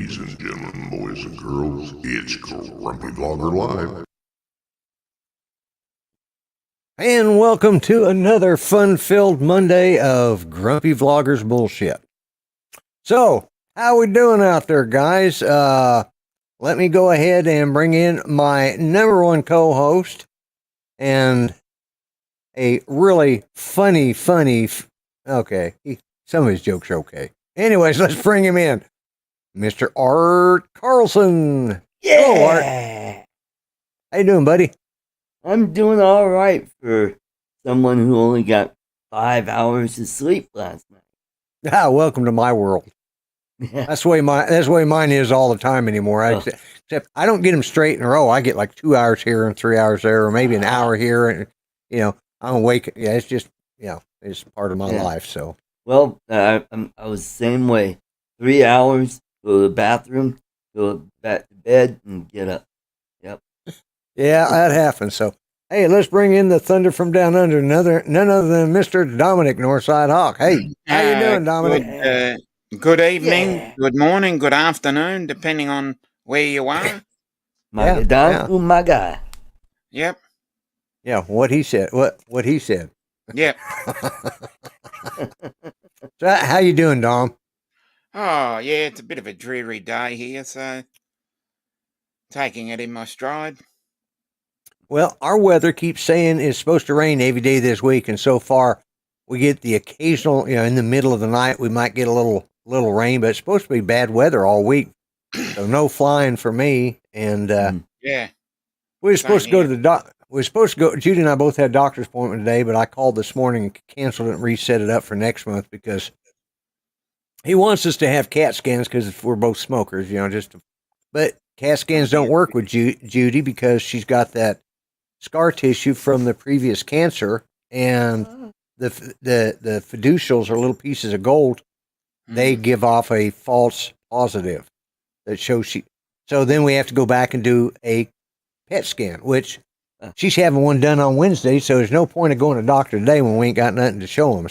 Ladies and gentlemen, boys and girls, it's Grumpy Vlogger Live. And welcome to another fun-filled Monday of Grumpy Vloggers bullshit. So, how we doing out there, guys? Let me go ahead and bring in my number one co-host and a really funny, okay, some of his jokes are okay. Anyways, let's bring him in. Mr. Art Carlson. Yeah. Hello, Art. How you doing, buddy? I'm doing all right for someone who only got 5 hours of sleep last night. Ah, welcome to my world. That's the way mine is all the time anymore. Except I don't get them straight in a row. I get like 2 hours here and 3 hours there, or maybe an hour here, and I'm awake. Yeah, it's just it's part of my life. So I was the same way. 3 hours, go to the bathroom, go back to bed, and get up. Yep. Yeah, that happens. So hey, let's bring in the thunder from down under, none other than Mr. Dominic Northside Hawk. Hey, how you doing, Dominic? Good evening, good morning, good afternoon, depending on where you are. My guy. Yep. Yeah, what he said. What he said. Yep. So how you doing, Dom? Oh, yeah, it's a bit of a dreary day here, so taking it in my stride. Well, our weather keeps saying it's supposed to rain every day this week, and so far we get the occasional, in the middle of the night we might get a little rain, but it's supposed to be bad weather all week. So no flying for me. And yeah, we were supposed to go to the doc. We were supposed to go. Judy and I both had a doctor's appointment today, but I called this morning and canceled it and reset it up for next month because he wants us to have CAT scans because we're both smokers, but CAT scans don't work with Judy because she's got that scar tissue from the previous cancer, and the fiducials are little pieces of gold. They give off a false positive that shows she. So then we have to go back and do a PET scan, which she's having one done on Wednesday. So there's no point of going to the doctor today when we ain't got nothing to show him.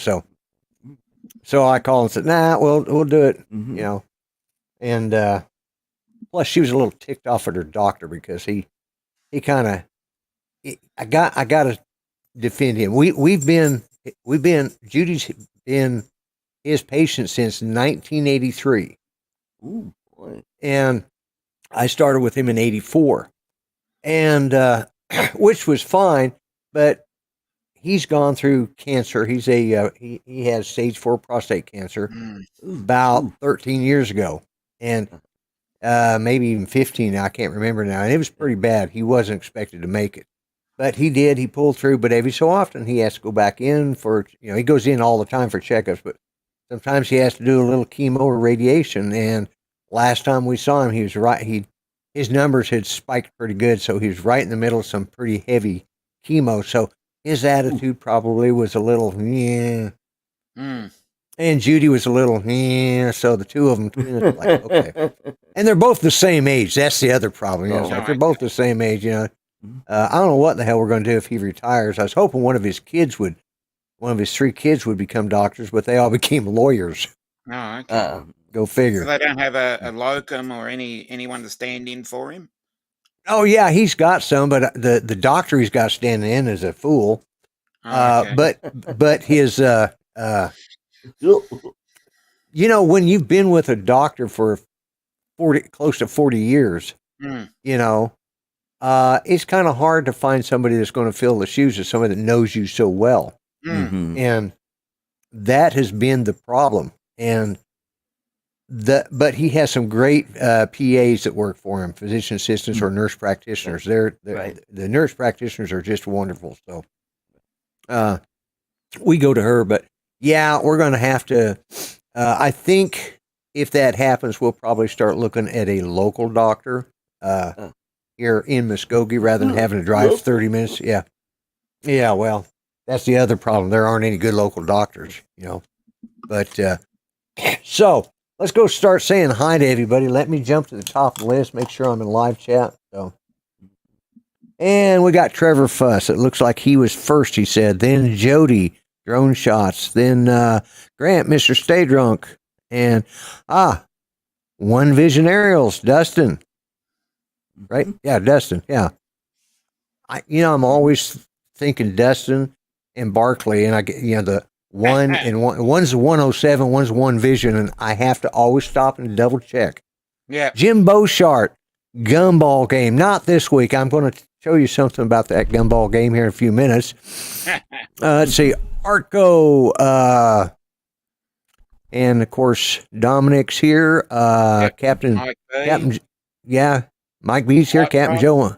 So I called and said, "Nah, we'll do it." And plus she was a little ticked off at her doctor because he kind of. I got to defend him. We've been Judy's been his patient since 1983. Ooh, boy. And I started with him in 84. And which was fine, but he's gone through cancer. He's he has stage 4 prostate cancer about 13 years ago. And maybe even 15 now, I can't remember now. And it was pretty bad. He wasn't expected to make it. But he did. He pulled through. But every so often, he has to go back in for, he goes in all the time for checkups. But sometimes he has to do a little chemo or radiation. And last time we saw him, he was right. His numbers had spiked pretty good. So he was right in the middle of some pretty heavy chemo. So his attitude probably was a little, And Judy was a little, So the two of them, like, okay. And they're both the same age. That's the other problem. They're both the same age, I don't know what the hell we're going to do if he retires. I was hoping one of his 3 kids would become doctors, but they all became lawyers. Oh, okay. Go figure. So they don't have a locum or anyone to stand in for him? Oh, yeah, he's got some, but the doctor he's got standing in is a fool. Okay. But his, when you've been with a doctor for close to 40 years, it's kind of hard to find somebody that's going to fill the shoes of somebody that knows you so well. And that has been the problem. But he has some great PAs that work for him, physician assistants or nurse practitioners. The nurse practitioners are just wonderful. So we go to her, but yeah, we're going to have to, I think if that happens, we'll probably start looking at a local doctor here in Muskogee rather than having to drive 30 minutes. Yeah. Yeah, well, that's the other problem. There aren't any good local doctors, But so let's go start saying hi to everybody. Let me jump to the top of the list, make sure I'm in live chat. And we got Trevor Fuss. It looks like he was first, he said. Then Jody, Drone Shots. Then Grant, Mr. Stay Drunk. And One Vision Aerials, Dustin. Right? Yeah, Dustin. Yeah. I'm always thinking Dustin and Barkley, and I get, the one and one. One's 107, one's One Vision, and I have to always stop and double check. Yeah. Jim Beauchart, gumball game. Not this week. I'm going to show you something about that gumball game here in a few minutes. Let's see. ArtCo, and of course Dominic's here. Captain, Mike B. Mike B's here. Mike Captain Ross. Joe,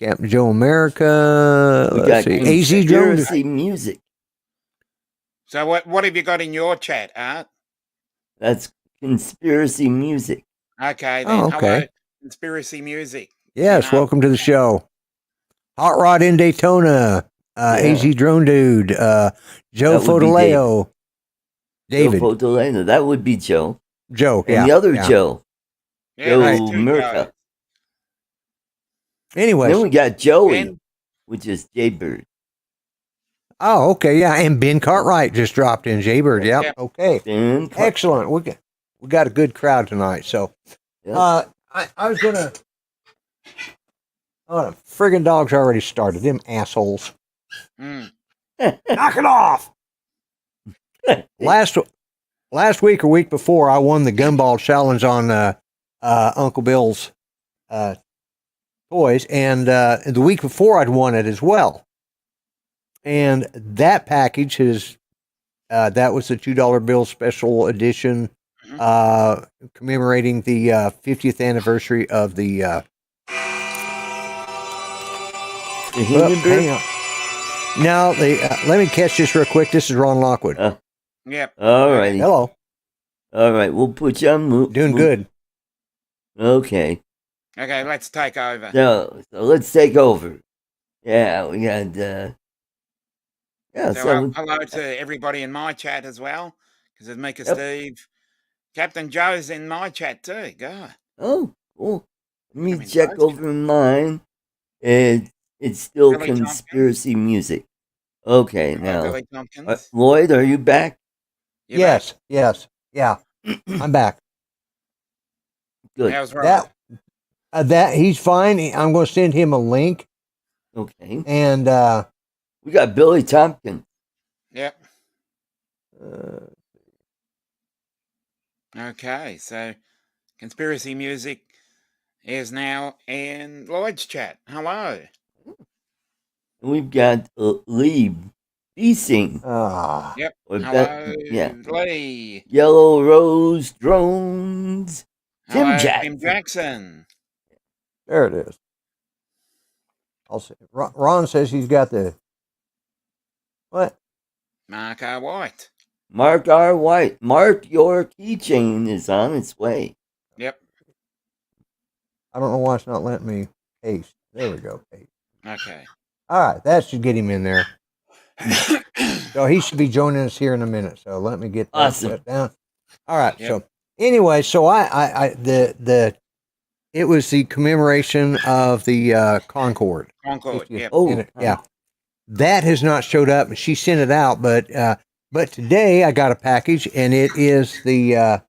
Captain Joe America. We Let's got see. AZ Drone. conspiracy music. So what have you got in your chat, Art? That's conspiracy music. Okay, then. Oh, okay. Hello, conspiracy music. Yes, welcome to the show. Hot Rod in Daytona. AZ Drone Dude. Joe That would be Fodoleo. David. Joe Fodoleno. That would be Joe. Joe. And Yeah. the other yeah. Joe. Yeah, Joe there's two Murka. guys. Anyways. Then we got Joey, Ben. which is Jaybird. Oh, okay. Yeah. And Ben Cartwright just dropped in. Jaybird. Yep. Yeah. Okay. Ben Carter. Excellent. We got a good crowd tonight. So, Yep. I was gonna. Oh, the friggin' dogs already started. Them assholes. Mm. Knock it off. Last week or week before, I won the gumball challenge on Uncle Bill's toys, and the week before I'd won it as well. And that package is that was the $2 bill special edition, commemorating the 50th anniversary of the. The Human Bird? Hang on. Now, let me catch this real quick. This is Ron Lockwood. Yep. All righty. Hello. All right. We'll put you on mute. Doing good. Okay. Okay, let's take over. So let's take over. Yeah, we got. Hello to everybody in my chat as well, because there's Mika Steve. Captain Joe's in my chat too. God. Oh, cool. Let me I mean, check Joe's over mine. It's still Billy conspiracy music. Okay, Hello, now. Billy Tompkins. Lloyd, are you back? You back? Yes. Yeah. I'm back. Good. How's Robert? That he's fine. I'm going to send him a link, Okay. and We got Billy Tompkins. Yep. Okay, so conspiracy music is now in Lloyd's chat. Hello. We've got Lee Beasing. Yep. Or Hello, yeah. Lee. Yellow Rose Drones. Tim Hello, Jackson. Tim Jackson. there it is. I'll see. Ron says he's got the what? Mark R. White. Mark R. White. Mark, your keychain is on its way. Yep. I don't know why it's not letting me paste. There we go. Paste. Okay. All right, that should get him in there. So he should be joining us here in a minute. So let me get that Awesome. shut down. All right. Yep. So anyway, so it was the commemoration of the Concorde. Concord. 50th. Yep. Oh, And yeah. That has not showed up, and she sent it out. But today I got a package, and it is the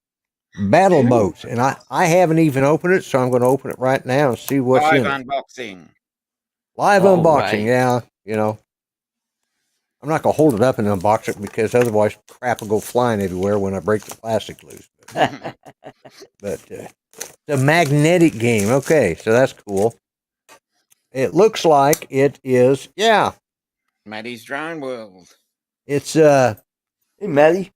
battle boats, and I haven't even opened it, so I'm going to open it right now and see what's Live in it. unboxing. Live All unboxing, right. yeah. I'm not going to hold it up and unbox it because otherwise crap will go flying everywhere when I break the plastic loose. But the magnetic game, okay, so that's cool. It looks like it is, yeah. Maddie's Drone World. It's Hey, Maddie.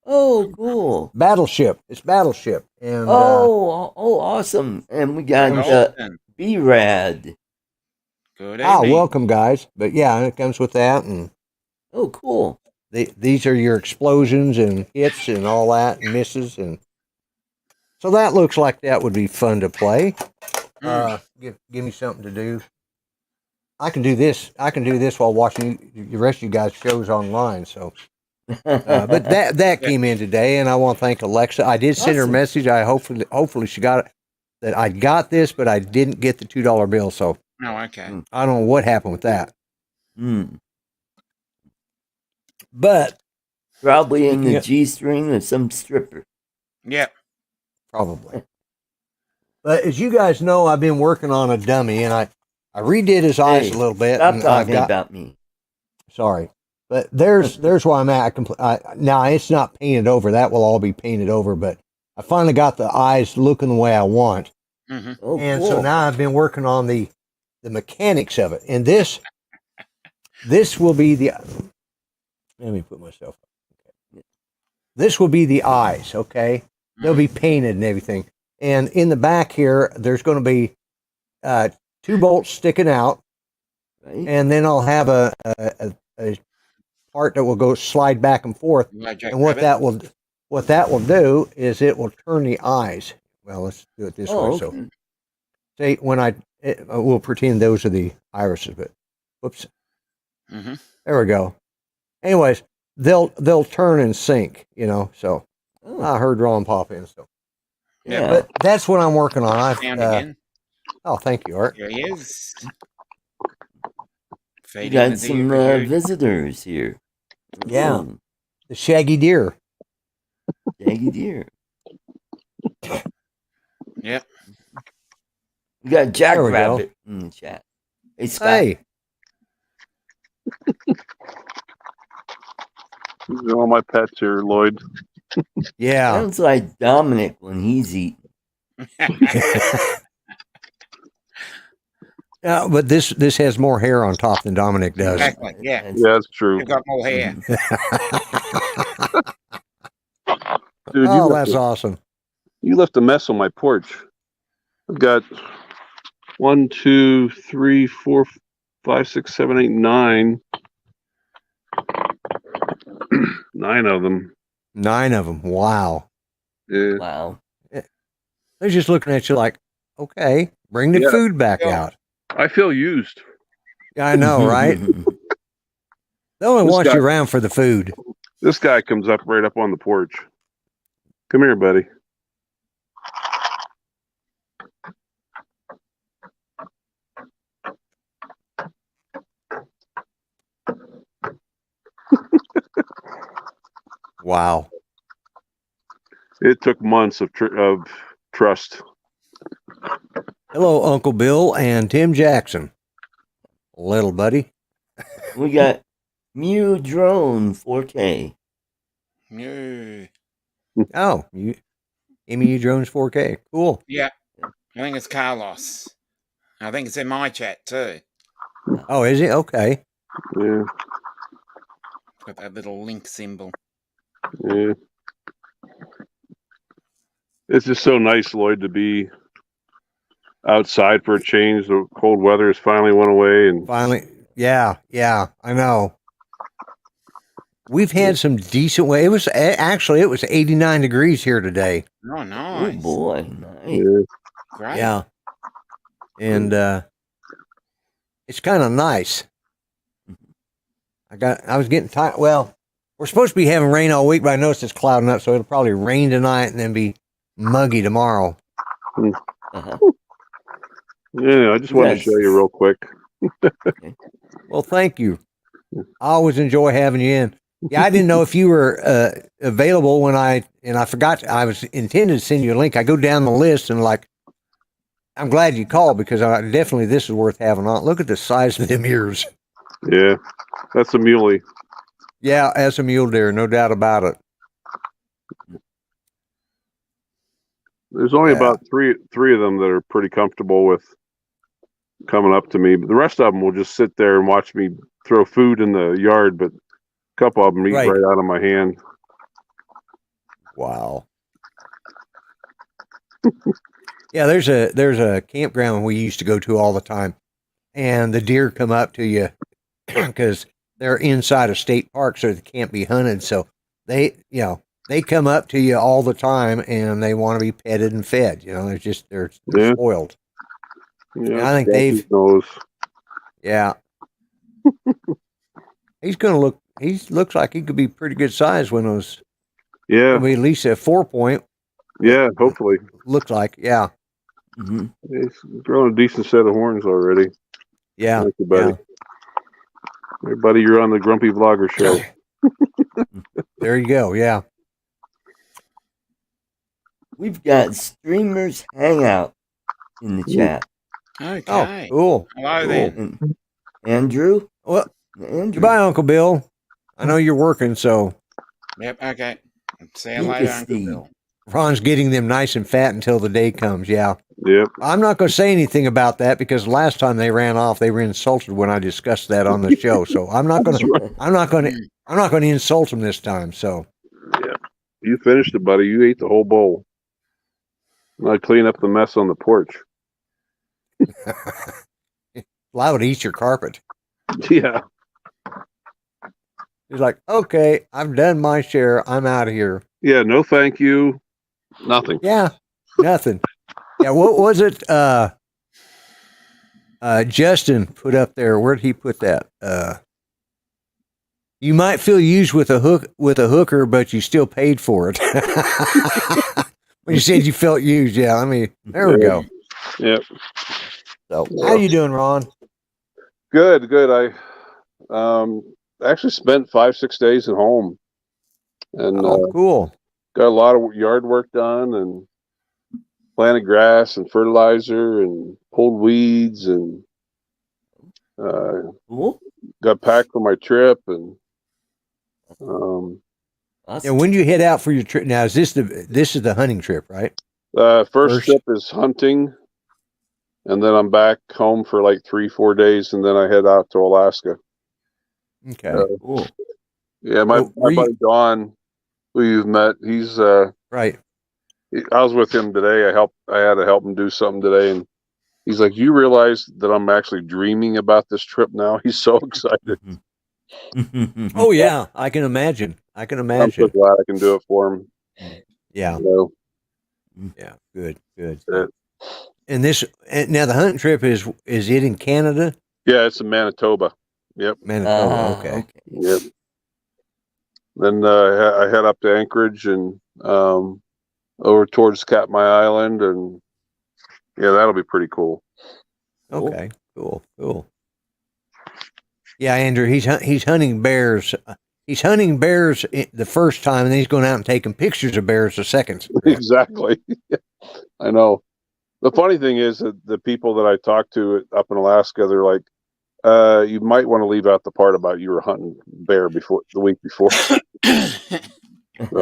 Oh, cool. Battleship. It's Battleship. And awesome. And we got Golden. B-Rad. Good evening. welcome guys. But yeah, it comes with that, and Oh, cool. these are your explosions and hits and all that, and misses, and so that looks like that would be fun to play. Give me something to do. I can do this while watching the rest of you guys' shows online. So, but that came in today, and I want to thank Alexa. I did send her a Awesome. message. I hopefully she got it. That I got this, but I didn't get the $2 bill. So Oh, okay. I don't know what happened with that. Hmm. But Probably in the Yeah. G-string of some stripper. Yep. Probably. But as you guys know, I've been working on a dummy, and I redid his eyes Hey, a little bit. Stop And talking about me. Sorry, but there's where I'm at. Now it's not painted over. That will all be painted over. But I finally got the eyes looking the way I want, Mm-hmm. Oh, and cool. so now I've been working on the mechanics of it. And this will be the. Let me put myself. Okay. This will be the eyes. Okay, they'll be painted and everything. And in the back here, there's going to be 2 bolts sticking out, Right? and then I'll have a part that will go slide back and forth. Like And what that will do is it will turn the eyes. Well, let's do it this way. Oh, So, okay. say when we'll pretend those are the irises, but whoops, Mm-hmm. there we go. Anyways, they'll turn and sync. So Oh, I heard Ron pop in. So, yeah. but that's what I'm working on. Found again. Oh, thank you, Art. Here he is. We Feeding got the some deer. visitors here. Yeah. Ooh, The shaggy deer. shaggy deer. Yep. We got There we go. Jackrabbit in the chat. Hey, Scott. Hey, These are all my pets here, Lloyd. yeah. Sounds like Dominic when he's eating. But this has more hair on top than Dominic does. Exactly. Yeah. That's- Yeah, that's true. You've got more hair. Dude, Oh, that's awesome. you left a mess on my porch. I've got 1, 2, 3, 4, 5, 6, 7, 8, 9. 9 of them. 9 of them. Wow. Yeah. Wow. They're just looking at you like, okay, bring the Yeah. food back Yeah. out. I feel used. I know, right? They only This want guy- you around for the food. This guy comes up right up on the porch. Come here, buddy. Wow. It took months of trust. Hello, Uncle Bill and Tim Jackson. Little buddy. We got Mew Drone 4K. No. Oh, MEU Drones 4K. Cool. Yeah. I think it's Carlos. I think it's in my chat too. Oh, is he? Okay. Yeah, Got that little link symbol. yeah. It's just so nice, Lloyd, to be outside for a change. The cold weather has finally went away, and Finally. Yeah, I know. We've had some decent way. It was 89 degrees here today. Oh, Oh nice. boy, nice. yeah, Great. Yeah. And it's kind of nice. I was getting tired. Well, we're supposed to be having rain all week, but I noticed it's clouding up, so it'll probably rain tonight and then be muggy tomorrow. Uh-huh. yeah. I just wanted to Yes. show you real quick. Well, thank you. I always enjoy having you in. Yeah, I didn't know if you were available when I forgot. I was intended to send you a link. I go down the list and I'm glad you called because definitely this is worth having on. Look at the size of them ears. Yeah, that's a muley. Yeah, as a mule deer, no doubt about it. There's only Yeah. about three of them that are pretty comfortable with coming up to me, but the rest of them will just sit there and watch me throw food in the yard. But a couple of them eat Right. right out of my hand. Wow. Yeah, there's a campground we used to go to all the time, and the deer come up to you because they're inside a state park, so they can't be hunted. So they come up to you all the time, and they want to be petted and fed. They're Yeah. spoiled. Yeah, I think scratch they've- his nose. Yeah. He's gonna look. He looks like he could be pretty good size when those. Yeah, At least a 4-point. yeah. Hopefully, Looks like. Yeah. hmm he's growing a decent set of horns already. Yeah. Thank you, buddy. Hey, buddy, you're on the Grumpy Vlogger show. There you go. Yeah. We've got Streamers Hangout in the chat. Okay. Cool. Hello Cool. there. And Andrew? Well, Andrew. goodbye, Uncle Bill. I know you're working, so Yep. Okay. See you Pink later, is Uncle Steve. Bill. Ron's getting them nice and fat until the day comes. Yeah. Yep. I'm not going to say anything about that because last time they ran off, they were insulted when I discussed that on the show. So I'm not going to insult them this time. So Yeah. You finished it, buddy. You ate the whole bowl. I clean up the mess on the porch. I would eat your carpet. Yeah. He's like, okay, I've done my share. I'm out of here. Yeah. No, thank you. Nothing. Yeah, nothing. Yeah, what was it? Justin put up there. Where'd he put that? You might feel used with a hooker, but you still paid for it. When you said you felt used, yeah. I mean, there we go. Yep. So, how you doing, Ron? Good. Good. I actually spent 5-6 days at home, and Cool. got a lot of yard work done, and planted grass and fertilizer, and pulled weeds, and Cool. got packed for my trip, and Awesome. And when you head out for your trip? Now, is this the hunting trip, right? first trip is hunting, and then I'm back home for like 3-4 days, and then I head out to Alaska. Okay. Cool. Yeah, my Well, were buddy Don, who you've met, he's Right. I was with him today. I had to help him do something today, and he's like, "You realize that I'm actually dreaming about this trip now?" He's so excited. Oh yeah, I can imagine. I can I'm so imagine. glad I can do it for him. Yeah. You Yeah. Good. Good. know? And now the hunting trip is it in Canada? Yeah, it's in Manitoba. Yep. Manitoba. Okay. Yep. Then I head up to Anchorage and over towards Katmai Island, and yeah, that'll be pretty cool. Okay. Cool. Cool. Yeah, Andrew, he's hunting bears. He's hunting bears the first time, and then he's going out and taking pictures of bears the second. Exactly. I know. The funny thing is that the people that I talked to up in Alaska, they're like, you might want to leave out the part about you were hunting bear the week before.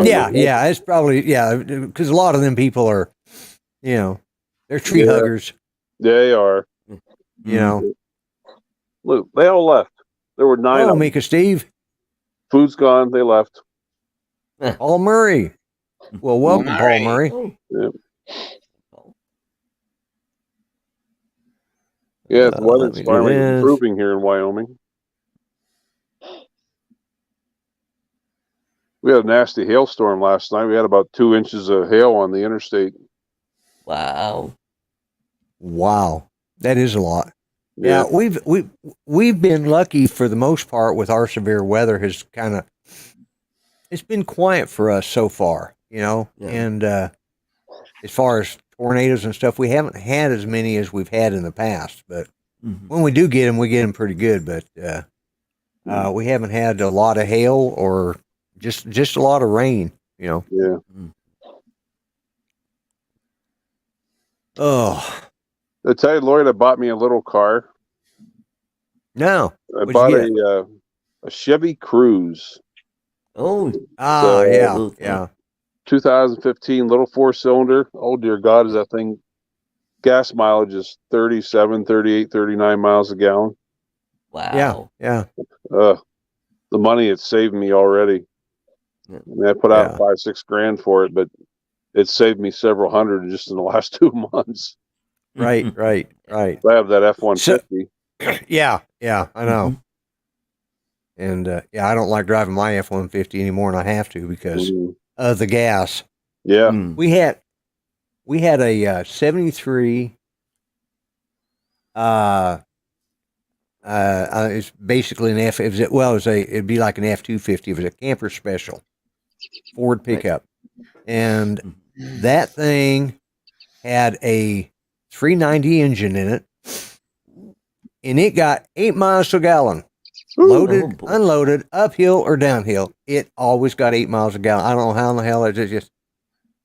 Yeah, it's probably because a lot of them people are, they're tree huggers. They are. Look, they all left. There were 9 Oh, of them. Mika Steve. Food's gone. They left. Paul Murray. Well, welcome, Paul Murray. Yep. Yeah, the weather's finally improving here in Wyoming. We had a nasty hailstorm last night. We had about 2 inches of hail on the interstate. Wow. That is a lot. Yeah, we've been lucky for the most part with our severe weather. Has it's been quiet for us so far, and as far as tornadoes and stuff, we haven't had as many as we've had in the past, but when we do get them, we get them pretty good, but we haven't had a lot of hail or just a lot of rain, Yeah. Oh, I tell you, Lloyd, I bought me a little car. no. I bought a Chevy Cruze. Oh. Yeah. 2015 little 4-cylinder. Oh, dear God, is that thing? Gas mileage is 37, 38, 39 miles a gallon. Wow. Yeah. The money it's saved me already. I mean, I put out $5-6 grand for it, but it saved me several hundred just in the last 2 months. Right. I have that F-150. Yeah, I know. And I don't like driving my F-150 anymore, and I have to because of the gas. Yeah. We had a 73. It's basically an F. It'd be like an F-250. It was a camper special Ford pickup, and that thing had a 390 engine in it, and it got 8 miles to a gallon. Loaded, unloaded, uphill or downhill. It always got 8 miles a gallon. I don't know how in the hell it just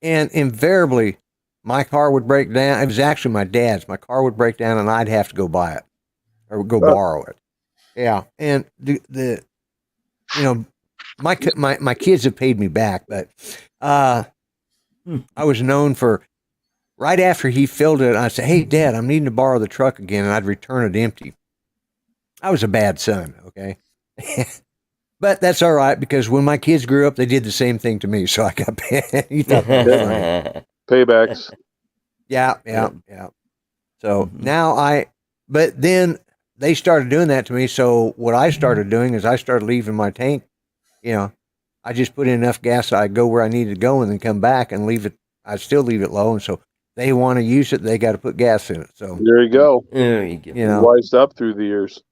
And invariably, my car would break down. It was actually my dad's. My car would break down, and I'd have to go buy it or go borrow it. Yeah, and the you know, my kids have paid me back, but I was known for right after he filled it. I'd say, "Hey, Dad, I'm needing to borrow the truck again," and I'd return it empty. I was a bad son, okay, but that's all right because when my kids grew up, they did the same thing to me, so I got paid. You thought that was funny. Paybacks. Yeah. So now but then they started doing that to me. So what I started doing is I started leaving my tank. I just put in enough gas so I go where I needed to go and then come back and leave it. I still leave it low. And so they want to use it. They got to put gas in it. So There you go. There you go. Wised up through the years.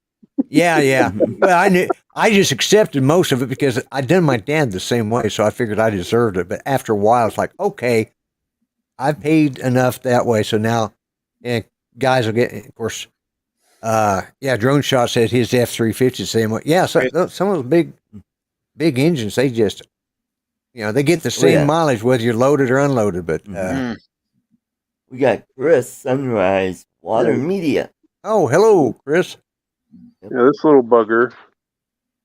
Yeah. Well, I just accepted most of it because I'd done my dad the same way. So I figured I deserved it. But after a while, it's like, okay, I've paid enough that way. So now guys will get, of course, Drone Shot said his F-350 the same way. Yeah, so some of those big engines, they just, they get the same mileage whether you're loaded or unloaded. But we got Chris Sunrise Water Media. Oh, hello, Chris. Yeah, this little bugger.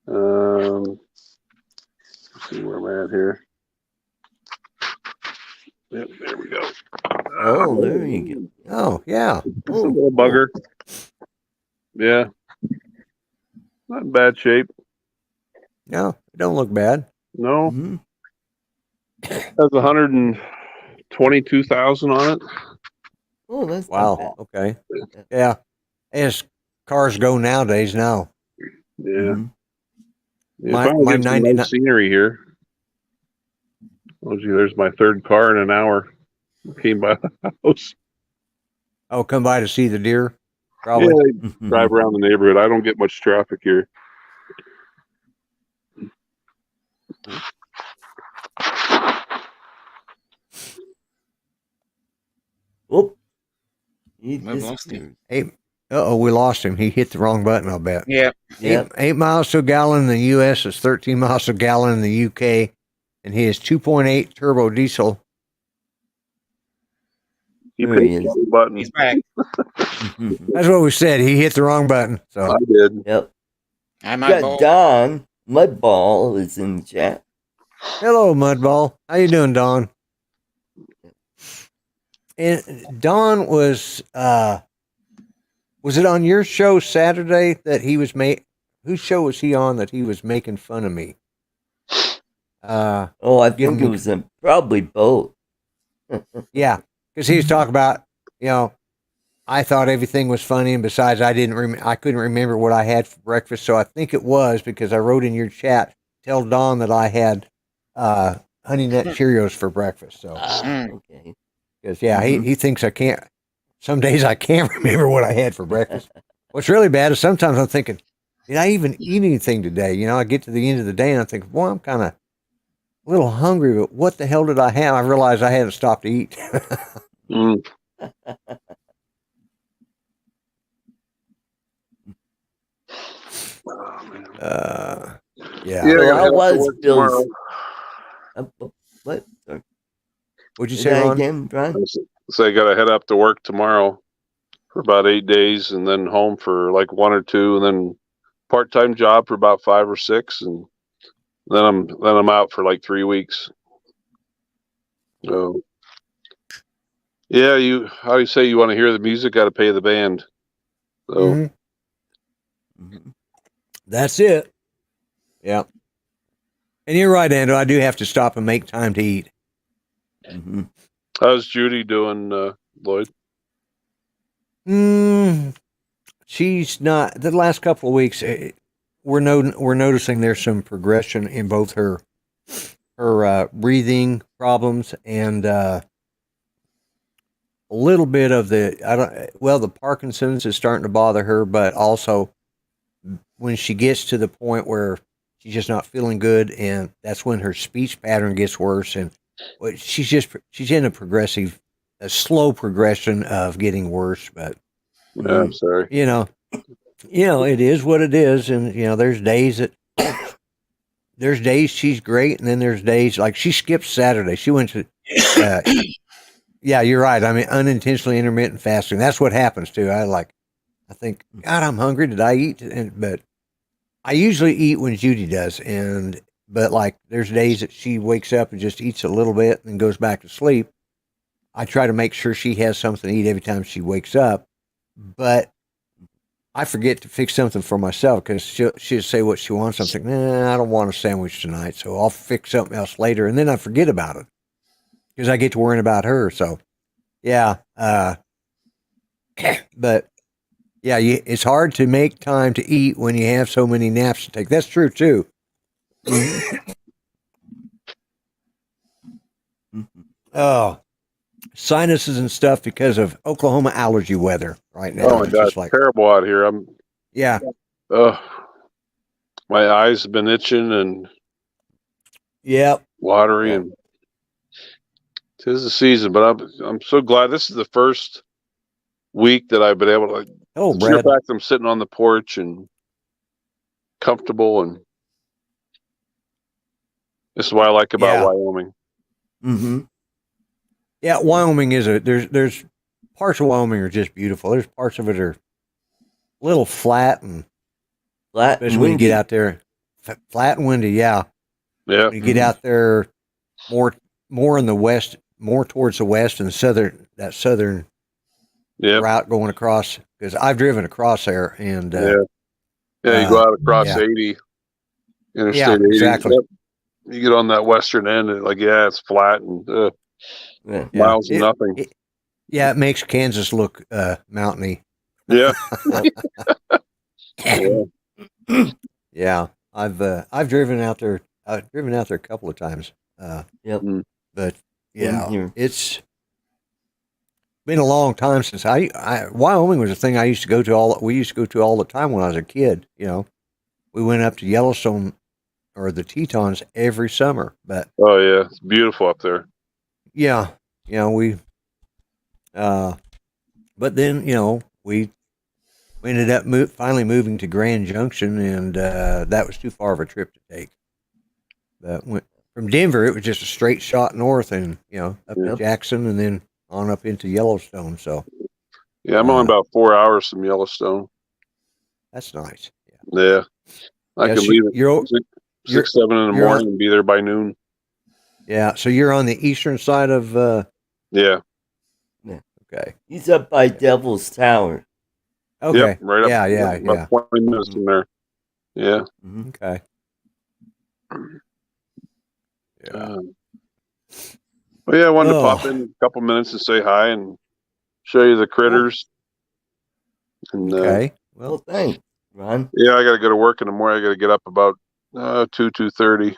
Let's see where I'm at here. Yep, there we go. Oh, there you go. Oh, yeah. This little bugger. Yeah. Not in bad shape. No, it don't look bad. No. Has 122,000 on it. Oh, that's wow. Okay. Yeah. As cars go nowadays now. Yeah. My 99 scenery here. Oh, gee, there's my third car in an hour. Came by the house. Oh, come by to see the deer? Probably. Yeah, I drive around the neighborhood. I don't get much traffic here. Whoop. We lost him. We lost him. He hit the wrong button, I'll bet. Yeah. 8 miles to a gallon in the U.S. is 13 miles to a gallon in the U.K. And he is 2.8 turbo diesel. He hit the button. He's back. That's what we said. He hit the wrong button. So I did. Yep. Hi, Got Don Mudball is in the chat. Hello, Mudball. How you doing, Don? And Don was it on your show Saturday that he was whose show was he on that he was making fun of me? I think it was probably both. Yeah, because he was talking about, I thought everything was funny, and besides, I couldn't remember what I had for breakfast, so I think it was because I wrote in your chat, tell Don that I had Honey Nut Cheerios for breakfast. So, okay. Because he thinks I can't. Some days I can't remember what I had for breakfast. What's really bad is sometimes I'm thinking, did I even eat anything today? I get to the end of the day and I think, boy, I'm kind of a little hungry, but what the hell did I have? I realized I hadn't stopped to eat. Yeah. Well, I was Bill's. What? Sorry. What'd you say, Ron? Again, Brian? So I got to head up to work tomorrow for about 8 days, and then home for like 1 or 2, and then part-time job for about 5 or 6, and then I'm out for like 3 weeks. So yeah, how do you say you want to hear the music? Got to pay the band. So That's it. Yeah. And you're right, Ando. I do have to stop and make time to eat. How's Judy doing, Lloyd? She's not. The last couple of weeks, we're noticing there's some progression in both her breathing problems and a little bit of the Parkinson's is starting to bother her, but also when she gets to the point where she's just not feeling good, and that's when her speech pattern gets worse, and she's in a slow progression of getting worse. But I'm sorry. It is what it is, and there's days she's great, and then there's days like she skipped Saturday. She went to uh, yeah, you're right. I mean, unintentionally intermittent fasting. That's what happens too. I think, God, I'm hungry. Did I eat? But I usually eat when Judy does, but like there's days that she wakes up and just eats a little bit and goes back to sleep. I try to make sure she has something to eat every time she wakes up, but I forget to fix something for myself because she'll say what she wants. I'm thinking, nah, I don't want a sandwich tonight, so I'll fix something else later, and then I forget about it because I get to worrying about her. So, yeah, but yeah, it's hard to make time to eat when you have so many naps to take. That's true too. Oh, sinuses and stuff because of Oklahoma allergy weather right now. Oh my It's God, just like, terrible out here. yeah, My eyes have been itching and yep, watery, Yeah. and 'tis the season. But I'm so glad this is the first week that I've been able to. Like, oh, the sheer Brad, fact I'm sitting on the porch and comfortable, and this is what I like about yeah, Wyoming. Mm-hmm. yeah. Wyoming is there's parts of Wyoming are just beautiful. There's parts of it are a little flat, and Flat and especially when you get windy. out there, flat and windy. Yeah, Yeah, when you get out there more more in the west, more towards the west and southern yeah, route going across, because I've driven across there, and yeah. You go out across yeah, 80, yeah, Interstate 80. exactly. Yep. You get on that western end, and it's flat and Yeah. Yeah, miles of nothing. it makes Kansas look mountainy. Yeah, Yep. yeah. Yeah, I've driven out there. I've driven out there a couple of times. Yep. Mm. But Same yeah, here. it's been a long time since Wyoming was a thing I used to go to we used to go to all the time when I was a kid. You know, we went up to Yellowstone or the Tetons every summer. But Oh yeah, it's beautiful up there. yeah, we but then we ended up finally moving to Grand Junction, and that was too far of a trip to take. But from Denver, it was just a straight shot north, and up to Yep. Jackson, and then on up into Yellowstone. So Yeah, I'm only about 4 hours from Yellowstone. that's nice. Yeah, I can So leave at you're 6, 7 in the you're on, morning and be there by noon. yeah. So you're on the eastern side of. Yeah. Okay. He's up by Devil's Tower. Okay. Yep, right up. Yeah. About 20 minutes from there. Yeah. Mm-hmm. Okay. Yeah. Well, yeah, I wanted to pop in a couple minutes and say hi and show you the critters. And Okay. Well, thanks, Ron. yeah, I got to go to work in the morning. I got to get up about 2:30.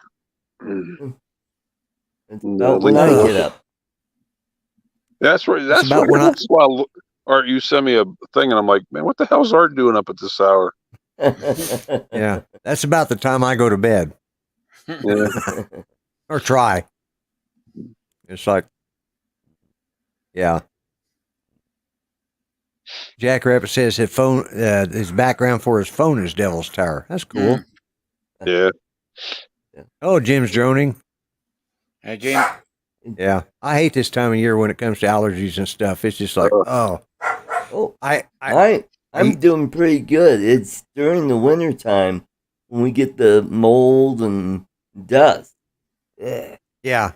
It's And, about when I leave. get up. That's right. That's about when That's why Art, you sent me a thing, and I'm like, man, what the hell's Art doing up at this hour? Yeah, that's about the time I go to bed. Yeah. Or try. It's like, yeah. Jack Rabbit says his background for his phone is Devil's Tower. That's cool. Yeah. Oh, Jim's droning. Hey, Jim. Yeah, I hate this time of year when it comes to allergies and stuff. It's just like, Oh, I'm I'm doing pretty good. It's during the winter time when we get the mold and dust. yeah.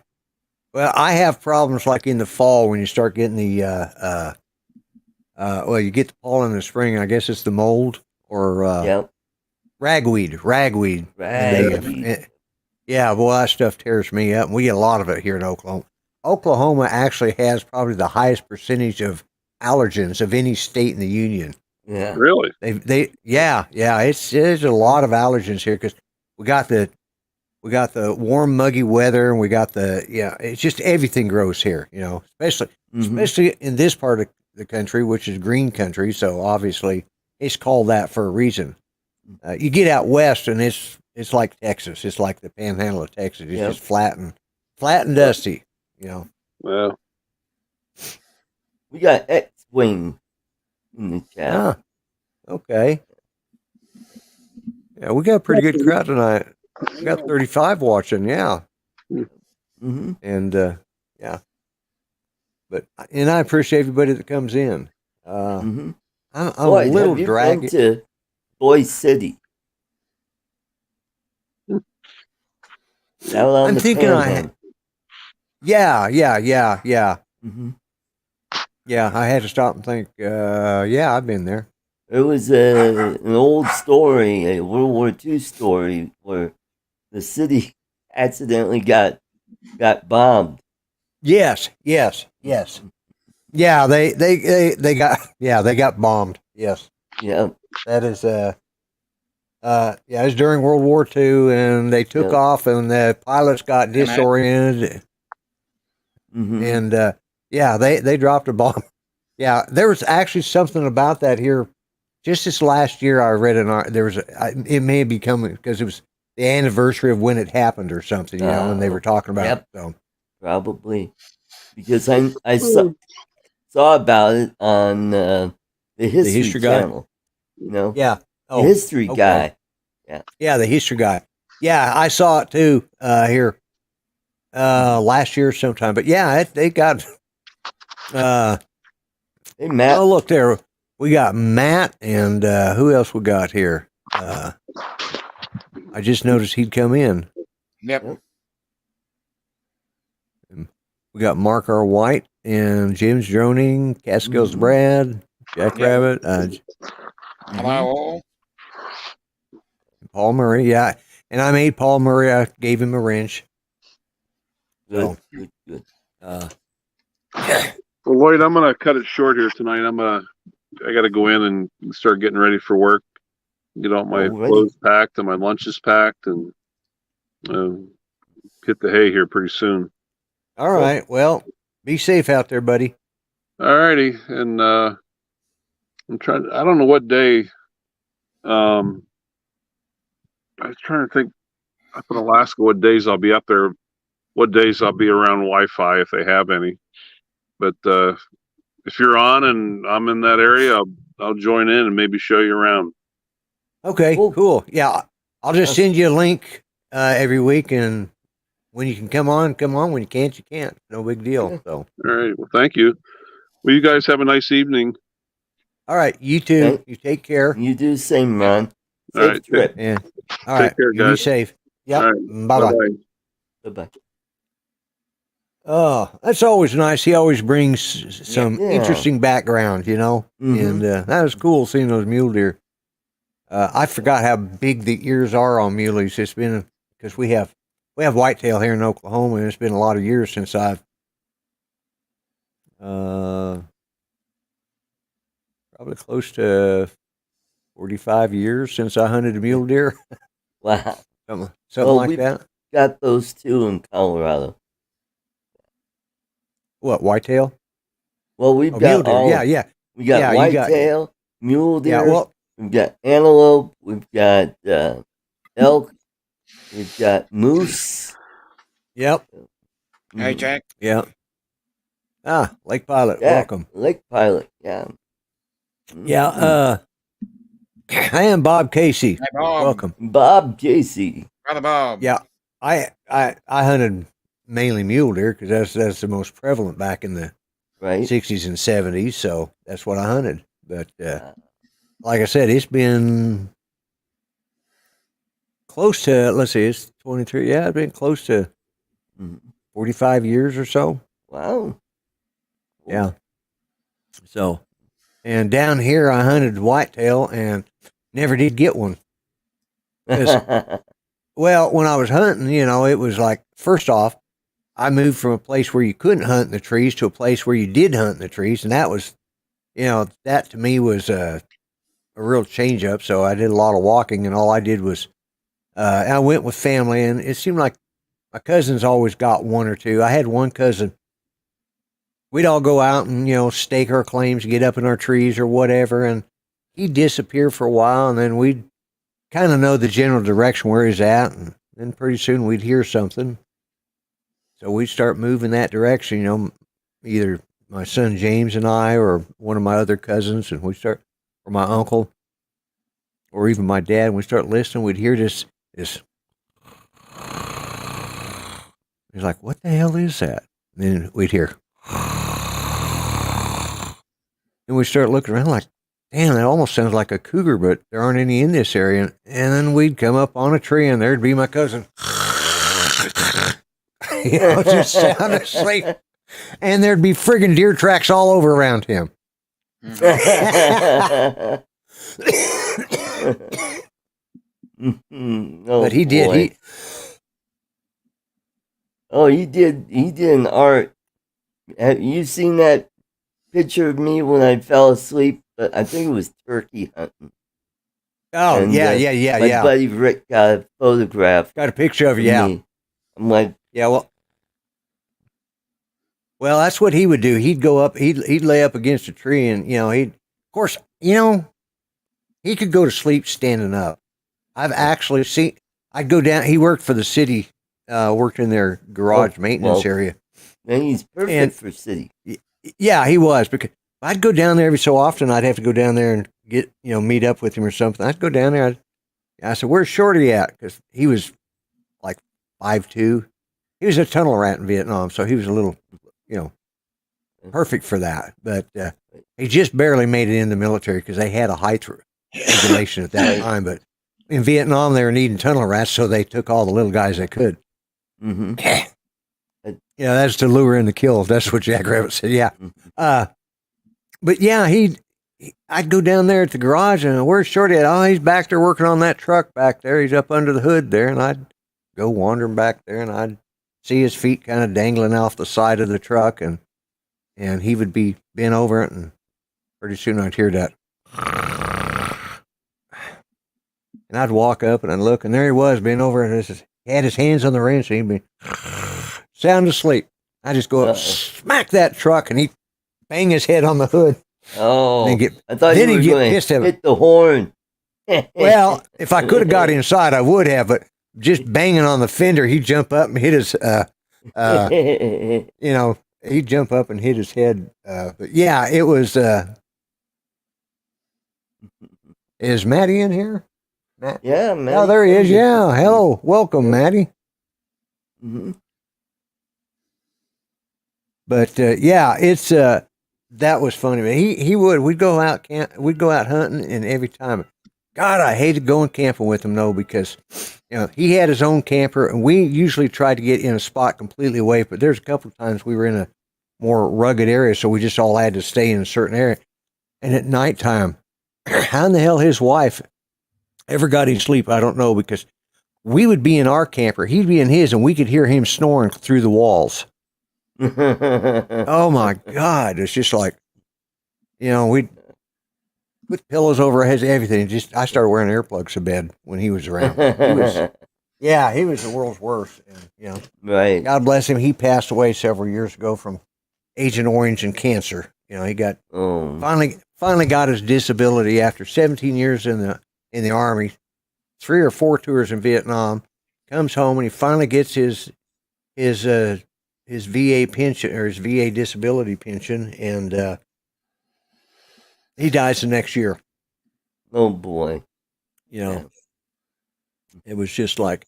Well, I have problems like in the fall when you start getting the well, you get the pollen in the spring. I guess it's the mold or Yep. ragweed. Ragweed. Yeah, boy, that stuff tears me up. And we get a lot of it here in Oklahoma. Oklahoma actually has probably the highest percentage of allergens of any state in the union. Yeah. Really? Yeah. There's a lot of allergens here because we got the warm, muggy weather, and we got it's just everything grows here. Especially in this part of the country, which is green country. So obviously, it's called that for a reason. You get out west, and it's like Texas. It's like the panhandle of Texas. It's just flat and dusty. Yeah. We got X-Wing in the chat. Ah, okay. Yeah, we got a pretty good crowd tonight. We got 35 watching. Yeah. Mm-hmm. And yeah, and I appreciate everybody that comes in. Mm-hmm. I'm a Lloyd, little have you draggy. been to Boy City? Out on I'm the thinking Panhandle. Yeah. Mm-hmm. Yeah, I had to stop and think. Yeah, I've been there. There was an old story, a World War II story, where the city accidentally got bombed. Yes. Yeah, they got bombed. Yes, Yeah, that is yeah, it was during World War II, and they took yeah. off, and the pilots got disoriented, Mm-hmm. and yeah, they dropped a bomb. Yeah, there was actually something about that here. Just this last year, I read there was it may be coming because it was the anniversary of when it happened or something, and they were talking about it. So Probably because I saw about it on the History Guy? Channel. Yeah. The History Guy. Yeah, the History Guy. Yeah, I saw it too here last year sometime. But yeah, they got. Hey, Matt. Oh, look there. We got Matt, and who else we got here? I just noticed he'd come in. Yep. We got Mark R. White and James Droning, Catskills Brad, Jack Yep. Rabbit, Hello all. Paul Murray. Yeah, and I made Paul Murray. I gave him a wrench. Good, So, good. Well, Lloyd, I'm gonna cut it short here tonight. I got to go in and start getting ready for work. Get all my clothes packed and my lunches packed, and hit the hay here pretty soon. All right. Well, be safe out there, buddy. All righty, and I'm trying. I don't know what day. I was trying to think up in Alaska what days I'll be up there. What days I'll be around Wi-Fi if they have any. But if you're on and I'm in that area, I'll join in and maybe show you around. Okay, cool. Yeah, I'll just send you a link every week, and when you can come on. When you can't, you can't. No big deal. So, all right. Well, thank you. Well, you guys have a nice evening. All right, you too. You take care. You do the same, man. Safe trip. Yeah. All right. Care, you be safe. Yep. Right. Bye-bye. Bye-bye. Oh, that's always nice. He always brings some interesting background, and that was cool seeing those mule deer. I forgot how big the ears are on muleys. It's been because we have whitetail here in Oklahoma, and it's been a lot of years since I've probably close to 45 years since I hunted a mule deer. Wow. Something like that. Got those too in Colorado. What, whitetail? Well, we've got mule deer. Yeah. We got whitetail, mule deer. Yeah, we've got antelope. We've got elk. We've got moose. Yep. Hey, Jack. Yeah. Lake Pilot. Welcome. Lake Pilot. Yeah. Yeah. I am Bob Casey. Hey, Bob. Welcome, Bob Casey. Brother Bob. Yeah. I hunted mainly mule deer because that's the most prevalent back in the 60s and 70s. So that's what I hunted. But like I said, it's been close to, let's see, it's 23. Yeah, it's been close to 45 years or so. Wow. Cool. Yeah. So, and down here I hunted whitetail and never did get one. Well, when I was hunting, it was like, first off, I moved from a place where you couldn't hunt in the trees to a place where you did hunt in the trees. And that was, that to me was a real change up. So I did a lot of walking, and all I did was, I went with family, and it seemed like my cousins always got one or two. I had one cousin. We'd all go out and, stake our claims, get up in our trees or whatever. And he'd disappear for a while, and then we'd kind of know the general direction where he's at. And then pretty soon we'd hear something. So we'd start moving that direction, either my son James and I, or one of my other cousins, and or my uncle, or even my dad. And we start listening, we'd hear this. He's like, what the hell is that? And then we'd hear. And we start looking around like, damn, that almost sounds like a cougar, but there aren't any in this area. And then we'd come up on a tree, and there'd be my cousin. Just sound asleep. And there'd be friggin' deer tracks all over around him. Oh, But he did. boy. He did an art. Have you seen that picture of me when I fell asleep? I think it was turkey hunting. Oh, And, yeah. My buddy Rick got a photograph. Got a picture of of you, yeah. me. I'm like, Yeah, well, that's what he would do. He'd go up, he'd lay up against a tree, and of course, he could go to sleep standing up. I've actually seen. I'd go down. He worked for the city, worked in their garage maintenance area. man, he's perfect for city. Yeah, he was, because I'd go down there every so often. I'd have to go down there and get meet up with him or something. I'd go down there. I said, "Where's Shorty at?" Because he was like 5'2". He was a tunnel rat in Vietnam, so he was a little, perfect for that. But he just barely made it in the military because they had a height regulation at that time. But in Vietnam, they were needing tunnel rats, so they took all the little guys they could. Mm-hmm. That's to lure in the kill. That's what Jack Rabbit said. Yeah. But yeah, I'd go down there at the garage, and where's Shorty at? Oh, he's back there working on that truck back there. He's up under the hood there, and I'd go wandering back there, and I'd see his feet kind of dangling off the side of the truck, and he would be bent over it, and pretty soon I'd hear that. And I'd walk up and I'd look, and there he was, bent over, and he had his hands on the wrench, and he'd be sound asleep. I just go up, smack that truck, and he'd bang his head on the hood. Oh, I thought then you were he'd get going pissed to at hit the horn. Well, if I could have got inside, I would have, but just banging on the fender, he'd jump up and hit his, he'd jump up and hit his head. But yeah, it was, is Maddie in here? Matt? Yeah, man. Oh, there he is. Yeah. Hello. Welcome, Maddie. Mm-hmm. But, yeah, it's, that was funny, man. We'd go out hunting, and every time, God, I hated going camping with him, though, because, he had his own camper, and we usually tried to get in a spot completely away, but there's a couple of times we were in a more rugged area, so we just all had to stay in a certain area. And at nighttime, how in the hell his wife ever got him sleep, I don't know, because we would be in our camper, he'd be in his, and we could hear him snoring through the walls. Oh my God. It's just like, we'd put pillows over our heads, everything. I started wearing earplugs to bed when he was around. He was the world's worst. And, right. God bless him. He passed away several years ago from Agent Orange and cancer. He got finally got his disability after 17 years in the Army, 3 or 4 tours in Vietnam, comes home, and he finally gets his VA pension, or his VA disability pension, and he dies the next year. Oh boy. It was just like,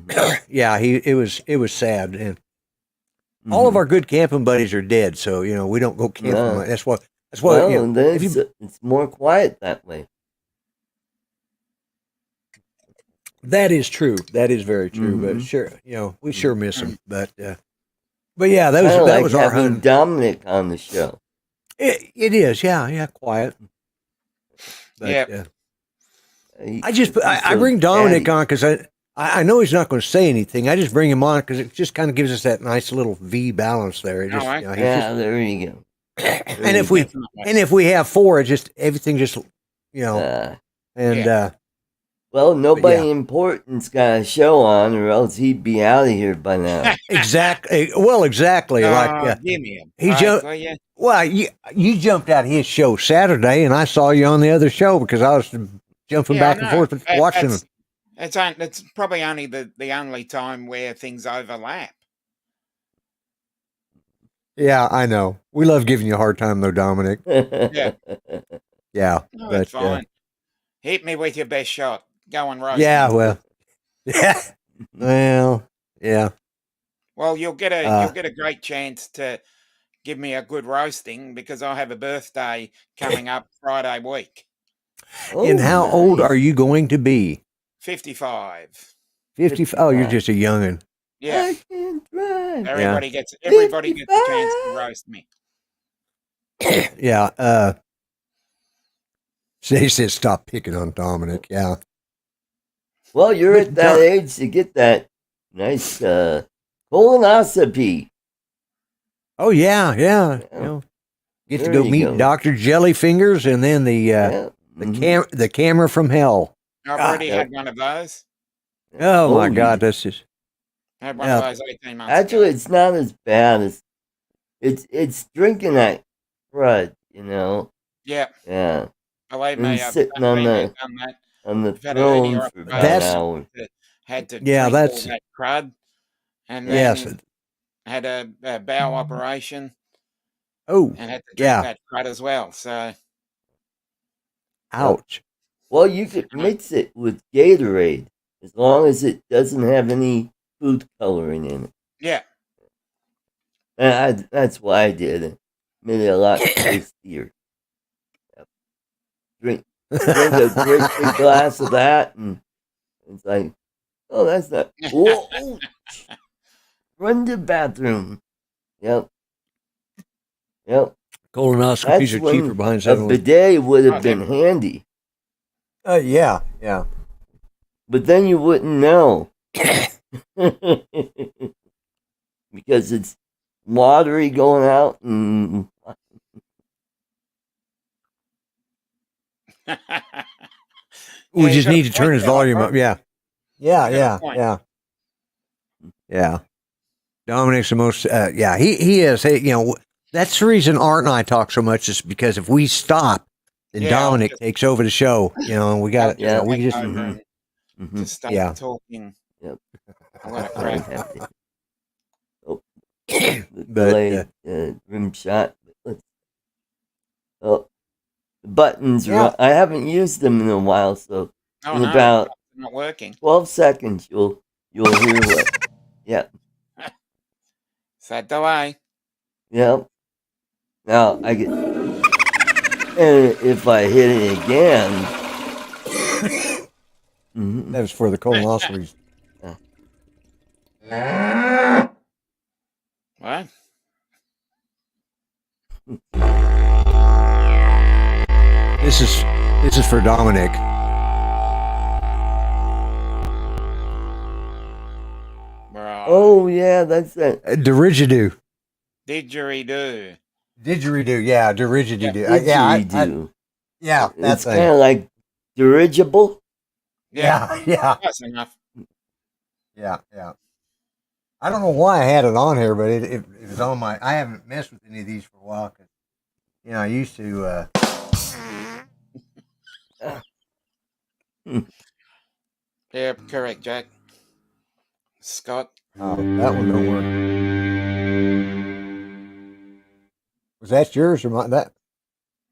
it was sad, and all of our good camping buddies are dead, so we don't go camping. No. That's what. Well, it's more quiet that way. That is true. That is very true. Mm-hmm. But sure, we sure miss him. But yeah, that was our hunt. Dominic on the show. It is, yeah, quiet. But, Yeah. I bring Dominic on because I know he's not going to say anything. I just bring him on because it just kind of gives us that nice little V balance there. It just, There you go. And if we have 4, everything just well, nobody important's got a show on, or else he'd be out of here by now. Exactly. Well, exactly. Give me him. He jumped. Well, you jumped out of his show Saturday, and I saw you on the other show because I was jumping back and forth watching them. It's probably only the only time where things overlap. Yeah, I know. We love giving you a hard time, though, Dominic. Yeah. Yeah. No, that's fine. Hit me with your best shot. Go on, Rose. Yeah, well. Yeah. Well, yeah. Well, you'll get a great chance to give me a good roasting because I have a birthday coming up Friday week. And how old are you going to be? 55. 50. Oh, you're just a youngin'. Yeah. I can drive. Everybody gets a chance to roast me. Yeah. They said stop picking on Dominic. Yeah. Well, you're at that age to get that nice colonoscopy. Oh yeah. You know, get to go meet Dr. Jellyfingers and then the camera from hell. I've already had one of those. Oh my God, that's just. I had one of those 18 months Actually, ago. it's not as bad as it's drinking that crud, you know. Yeah. Yeah. Believe And me, I've sitting done on that. the I've had a hernia throne for about That's- an hour. Had to Yeah, drink that's- all that crud, and then Yes. had a bowel operation Oh. and had to drink that crud as well. So, ouch. Well, you could mix it with Gatorade as long as it doesn't have any food coloring in it. yeah. And that's why I did it. Made it a lot tastier. Yep. Drink a great big glass of that, and it's like, oh, that's not. Whoa, run to the bathroom. Yep. Colonoscopies are cheaper behind a bidet would have been handy. Yeah. But then you wouldn't know. Because it's watery going out and we just need to turn his volume up. Yeah. Dominic's the most, he is. Hey, you know, that's the reason Art and I talk so much is because if we stop, then Dominic takes over the show. You know, we got it. Yeah, we just, just stop talking. Yep. A lot of crap. Delayed rim shot. Oh, the buttons are. I haven't used them in a while, so in about not working. 12 seconds, you'll hear what. Yeah. Sad delay. Yep. Now I get, and if I hit it again, that was for the colonoscopies. What? This is for Dominic. Right. Oh yeah, that's it. Didgeridoo. Didgeridoo. Didgeridoo. Yeah, didgeridoo. Didgeridoo. Yeah, it's kind of like dirigible. Yeah. That's enough. Yeah. I don't know why I had it on here, but it was on my. I haven't messed with any of these for a while because, you know, I used to. Yeah, correct, Jack. Scott. Oh, that one don't work. Was that yours or mine? That?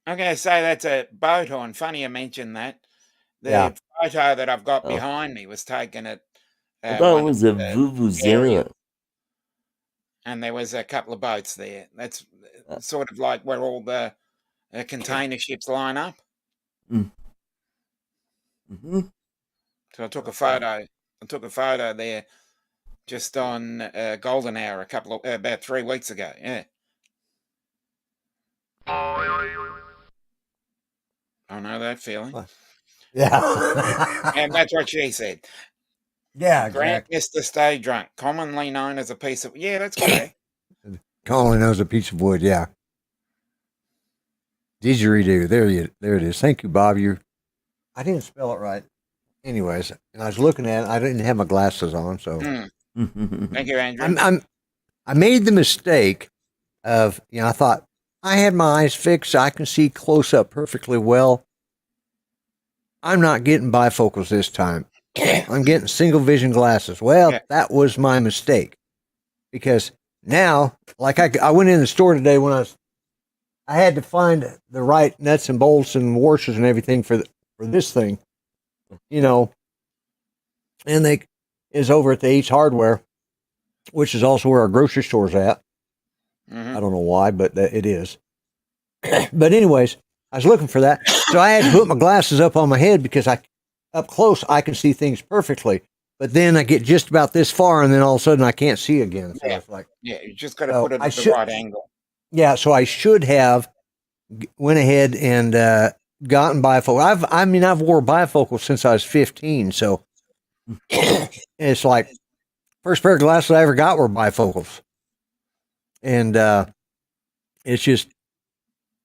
I'm going to say that's a boat horn. Funny you mentioned that. The photo that I've got behind me was taken at. I thought it was a vuvuzela. And there was a couple of boats there. That's sort of like where all the container ships line up. Mm-hmm. So I took a photo. There, just on Golden Hour about 3 weeks ago. Yeah. I know that feeling. Yeah. And that's what she said. Yeah, Grant Mr. Stay Drunk, commonly known as a piece of. Yeah, that's correct. Commonly known as a piece of wood. Yeah. Didgeridoo. There it is. Thank you, Bob. I didn't spell it right. Anyways, and I was looking at it. I didn't have my glasses on, so. Thank you, Andrew. I made the mistake of, you know, I thought I had my eyes fixed. I can see close up perfectly well. I'm not getting bifocals this time. I'm getting single vision glasses. Well, that was my mistake because now, like I went in the store today when I had to find the right nuts and bolts and washers and everything for this thing, you know, and they is over at the Ace Hardware, which is also where our grocery store's at. I don't know why, but it is. But anyways, I was looking for that, so I had to put my glasses up on my head because up close I can see things perfectly. But then I get just about this far, and then all of a sudden I can't see again. So it's like, you just got to put it I at the should- right angle. yeah. So I should have went ahead and gotten bifocal. I've wore bifocals since I was 15. So it's like first pair of glasses I ever got were bifocals, and it's just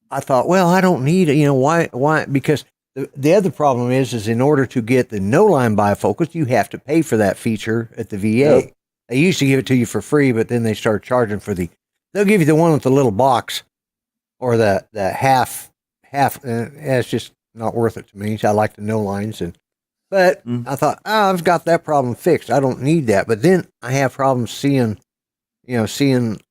I thought, well, I don't need it. Why? Because the other problem is in order to get the no line bifocals, you have to pay for that feature at the VA. Yep. They used to give it to you for free, but then they started charging for they'll give you the one with the little box or the half. It's just not worth it to me. I like the no lines, but I thought, I've got that problem fixed. I don't need that. But then I have problems seeing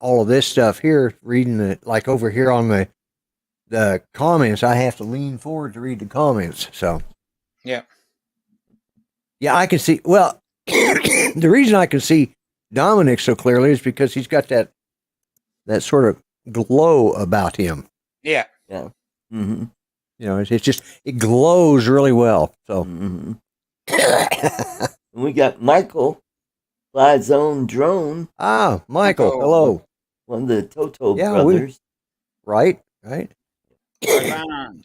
all of this stuff here, reading it like over here on the comments. I have to lean forward to read the comments. So Yeah. I can see. Well, the reason I can see Dominic so clearly is because he's got that sort of glow about him. Yeah. Yeah. Mm-hmm. It's just it glows really well. So Mm-hmm. We got Michael, Fly's own drone, Michael, Oh. hello. one of the Toto Yeah, brothers. Right. Right on.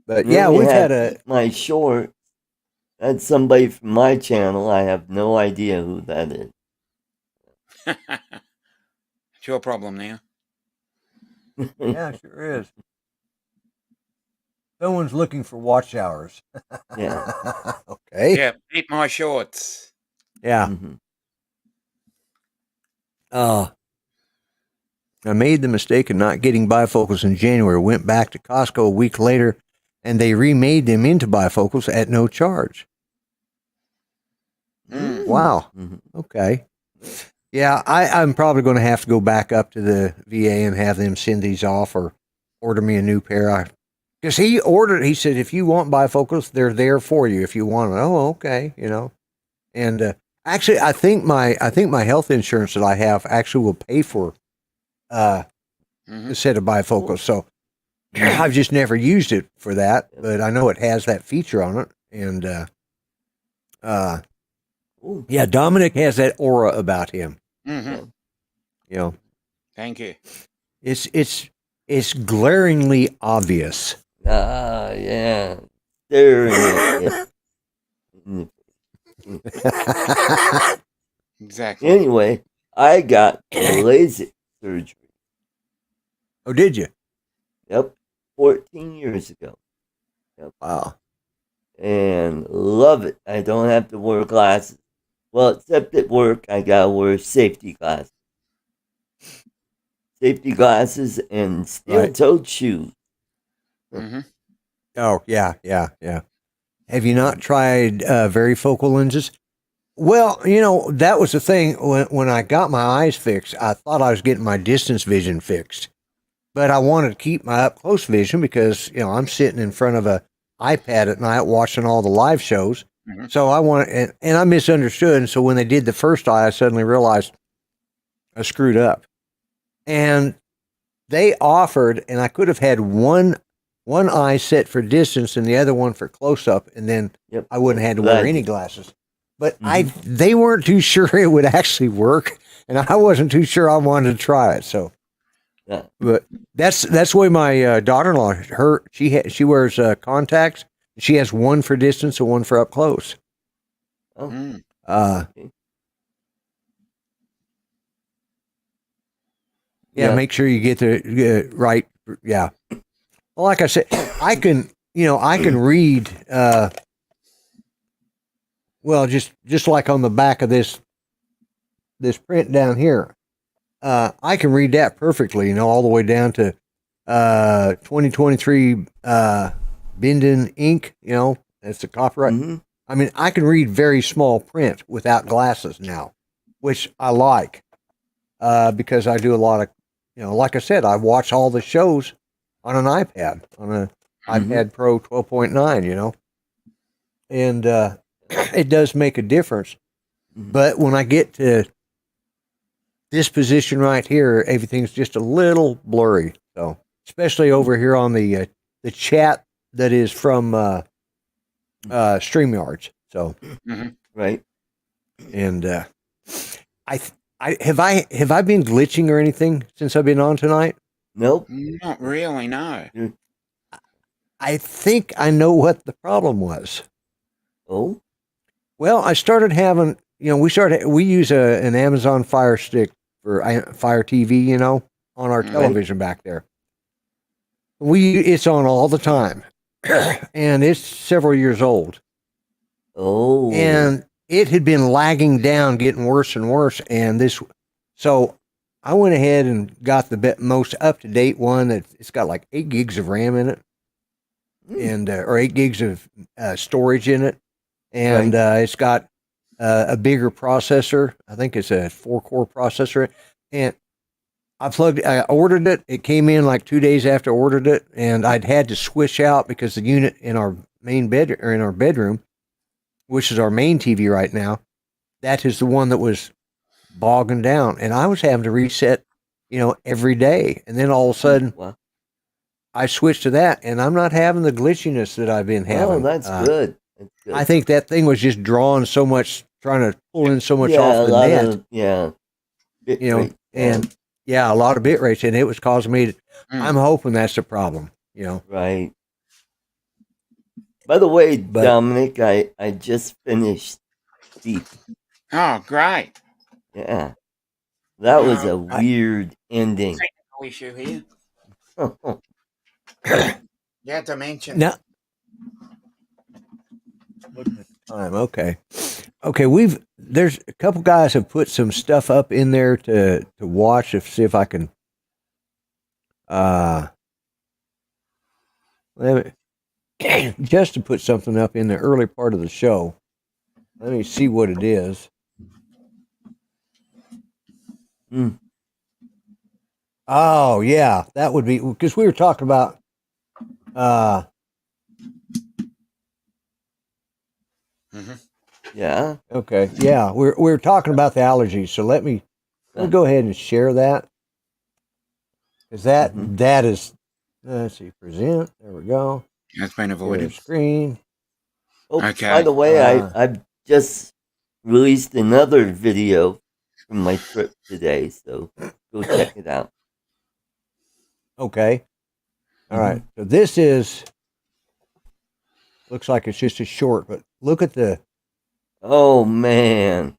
But Then yeah, we we've had had a my short. That's somebody from my channel. I have no idea who that is. It's your problem now. yeah, sure is. Someone's looking for watch hours. Yeah. Okay. Yeah, eat my shorts. Yeah. Mhm. I made the mistake of not getting bifocals in January. Went back to Costco a week later, and they remade them into bifocals at no charge. Mm. Wow. Mhm. Okay. Yeah, I'm probably going to have to go back up to the VA and have them send these off or order me a new pair. Because he said, if you want bifocals, they're there for you if you want it. Oh, okay. And actually, I think my health insurance that I have actually will pay for a set of bifocals. So I've just never used it for that, but I know it has that feature on it. And Ooh. yeah, Dominic has that aura about him. Mm-hmm. Thank you. It's glaringly obvious. Yeah. Staring at you. Exactly. Anyway, I got LASIK surgery. Oh, did you? Yep. 14 years ago. Wow. And love it. I don't have to wear glasses. Well, except at work, I gotta wear safety glasses. Safety glasses and steel-toed shoes. Mm-hmm. Oh, yeah. Have you not tried varifocal lenses? Well, that was the thing. When I got my eyes fixed, I thought I was getting my distance vision fixed. But I wanted to keep my up-close vision because, I'm sitting in front of a iPad at night watching all the live shows. Mm-hmm. So I wanted, and I misunderstood. And so when they did the first eye, I suddenly realized I screwed up. And they offered, and I could have had one eye set for distance and the other one for close-up, and then I wouldn't have had to wear any glasses. But they weren't too sure it would actually work, and I wasn't too sure I wanted to try it. So, but that's the way my daughter-in-law, she wears contacts. She has one for distance and one for up close. Yeah, make sure you get the right. Yeah. Well, like I said, I can read. Well, just like on the back of this print down here, I can read that perfectly. All the way down to 2023 Binden ink. That's the copyright. Mm-hmm. I mean, I can read very small print without glasses now, which I like because I do a lot of, like I said, I watch all the shows on an iPad, on an iPad Pro 12.9, and it does make a difference. But when I get to this position right here, everything's just a little blurry. So, especially over here on the chat that is from StreamYards. So, Right. and have I been glitching or anything since I've been on tonight? Nope. Not really, no. I think I know what the problem was. Oh. Well, I started having, we use an Amazon Fire Stick for Fire TV, on our television back there. It's on all the time, and it's several years old. Oh. And it had been lagging down, getting worse and worse. So I went ahead and got the most up to date one that it's got like 8 gigs of RAM in it, and or 8 gigs of storage in it, and it's got a bigger processor. I think it's a 4-core processor, and I ordered it. It came in like 2 days after I ordered it, and I'd had to switch out because the unit in our main bed or in our bedroom, which is our main TV right now, that is the one that was bogging down, and I was having to reset, every day. And then all of a sudden, I switched to that, and I'm not having the glitchiness that I've been having. Oh, that's good. That's good. I think that thing was just drawing so much, trying to pull in so much off the net. And a lot of bit rates, and it was causing me to, I'm hoping that's the problem, Right. By the way, Dominic, I just finished Deep. Oh, great. Yeah. That was a weird ending. Technical issue here. You have to mention. Now, time. Okay. There's a couple guys have put some stuff up in there to watch, see if I can just to put something up in the early part of the show. Let me see what it is. Oh yeah, that would be because we were talking about Yeah. Okay. Yeah, we're talking about the allergies. So let me go ahead and share that. Because that is, let's see, present. There we go. That's been avoided. Screen. Oh, Okay. by the way, I've just released another video from my trip today, so go check it out. Okay. All right. So this looks like it's just a short, but look at oh man.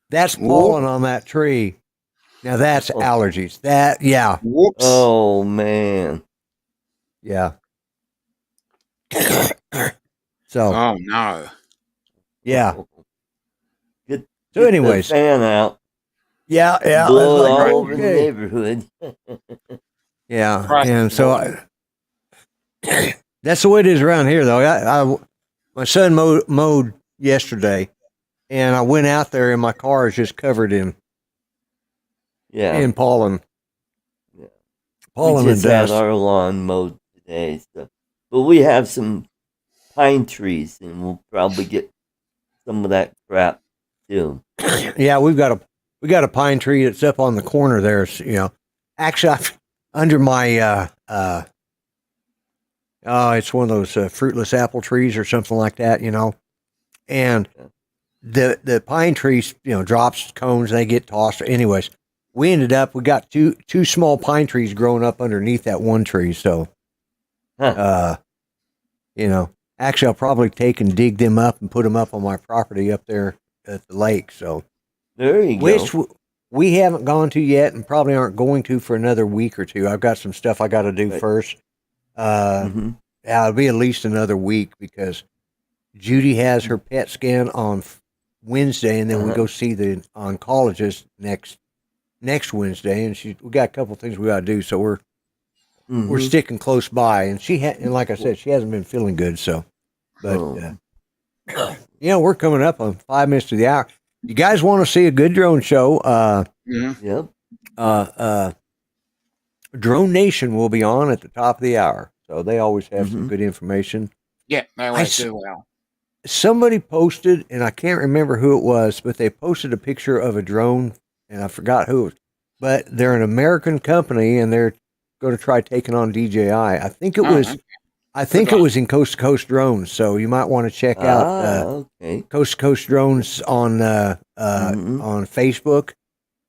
That's pollen on that tree. Now that's allergies. Whoops. Oh man. Yeah. So. Oh no. Yeah. Get anyways. the fan out. Yeah. Blow all over the neighborhood. Yeah. And so that's the way it is around here, though. My son mowed yesterday, and I went out there, and my car is just covered in pollen. Yeah. Pollen we just and had dust. our lawn mowed today, but we have some pine trees, and we'll probably get some of that crap too. Yeah, we got a pine tree that's up on the corner there. Actually, under my it's one of those fruitless apple trees or something like that, and the pine trees, drops cones, they get tossed. Anyways, we got two small pine trees growing up underneath that one tree. So, actually I'll probably take and dig them up and put them up on my property up there at the lake. So there you go. Which we haven't gone to yet and probably aren't going to for another week or two. I've got some stuff I got to do first. It'll be at least another week because Judy has her PET scan on Wednesday, and then we go see the oncologist next Wednesday, and we got a couple things we got to do, so we're sticking close by, and and like I said, she hasn't been feeling good, so, but we're coming up on 5 minutes to the hour. You guys want to see a good drone show? Yep. Drone Nation will be on at the top of the hour. So they always have some good information. Yeah, they always do well. Somebody posted, and I can't remember who it was, but they posted a picture of a drone, and I forgot who. but they're an American company and they're going to try taking on DJI. I think it Oh, was. okay. I think Good it luck. was in Coast to Coast Drones, so you might want to check out Okay. Coast to Coast Drones on Mhm. on Facebook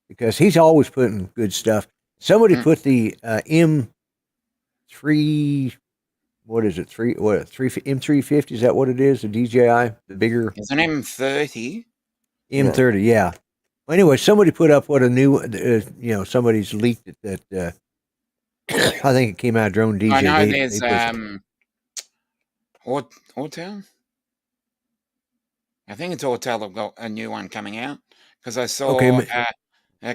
because he's always putting good stuff. Somebody Mm. put the M3. What is it? M350? Is that what it is? The DJI, the bigger It's an M30. M30. Yeah. Well, anyway, somebody put up what a new. Somebody's leaked it that. I think it came out of Drone DJ. I know They there's posted. Autel. I think it's Autel have got a new one coming out because I Okay. saw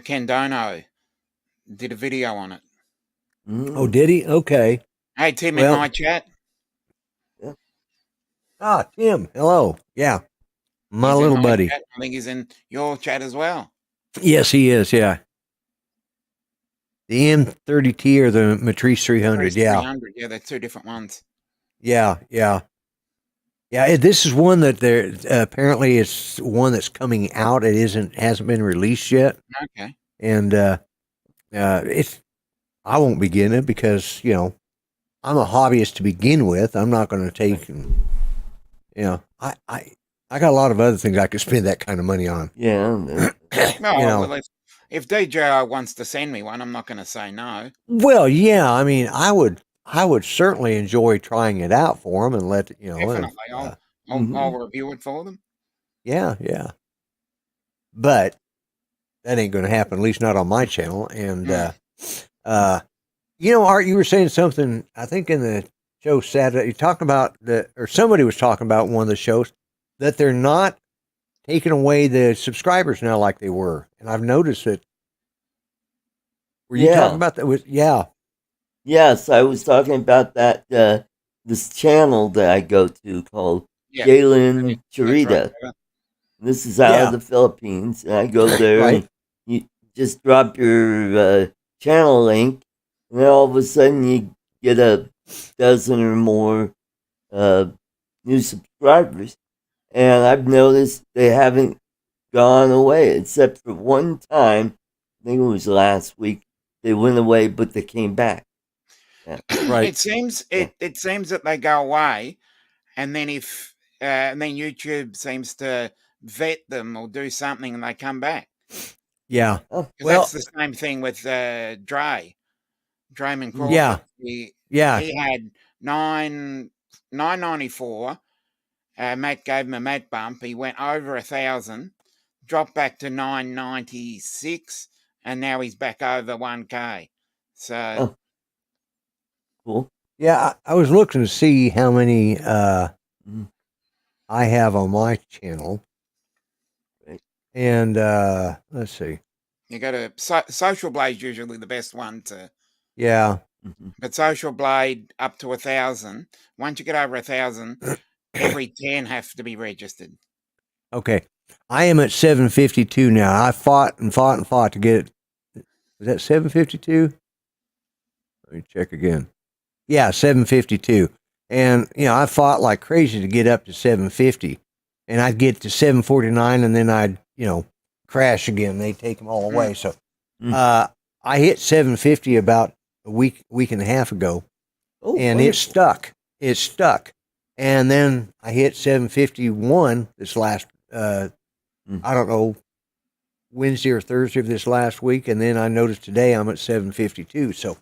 Ken Dono did a video on it. Oh, did he? Okay. Hey Tim in Well, my chat. Tim. Hello. Yeah, my He's in little my buddy. chat. I think he's in your chat as well. Yes, he is. Yeah. The M30T or the Matrice 300. Yeah. 300. Yeah, they're two different ones. Yeah. Yeah. Yeah. This is one that there apparently it's one that's coming out. It hasn't been released yet, Okay. and it's. I won't be getting it because I'm a hobbyist to begin with. I'm not going to take. I got a lot of other things I could spend that kind of money on. Yeah. No, well, if DJI wants to send me one, I'm not going to say no. Well, yeah. I mean, I would certainly enjoy trying it out for them and let Definitely, I'll review it for them. Yeah, yeah. But that ain't going to happen, at least not on my channel. And Art, you were saying something. I think in the show Saturday, you talking about or somebody was talking about one of the shows that they're not taking away the subscribers now like they were, and I've noticed it. Were you talking about that? Yeah. Yes, I was talking about that. This channel that I go to called Galen Churita. Right. This is out of the Philippines, and I go there and you just drop your channel link, and then all of a sudden you get a dozen or more new subscribers. And I've noticed they haven't gone away, except for one time. I think it was last week. They went away, but they came back. Yeah. Right. It seems that they go away, and then then YouTube seems to vet them or do something, and they come back. Yeah. Oh, well, that's the same thing with Drayman Crawford. Yeah. He had 994. Matt gave him a Matt bump. He went over 1,000, dropped back to 996, and now he's back over 1K. So cool. Yeah, I was looking to see how many I have on my channel, and let's see. You got to Social Blade's usually the best one to. Yeah. But Social Blade up to 1,000. Once you get over 1,000, every 10 have to be registered. Okay. I am at 752 now. I fought to get it. Was that 752? Let me check again. Yeah, 752. And, I fought like crazy to get up to 750. And I'd get to 749 and then I'd, crash again. They'd take them all away. So I hit 750 about a week and a half ago. Oh, and it stuck. It stuck. And then I hit 751 this last, I don't know, Wednesday or Thursday of this last week. And then I noticed today I'm at 752. So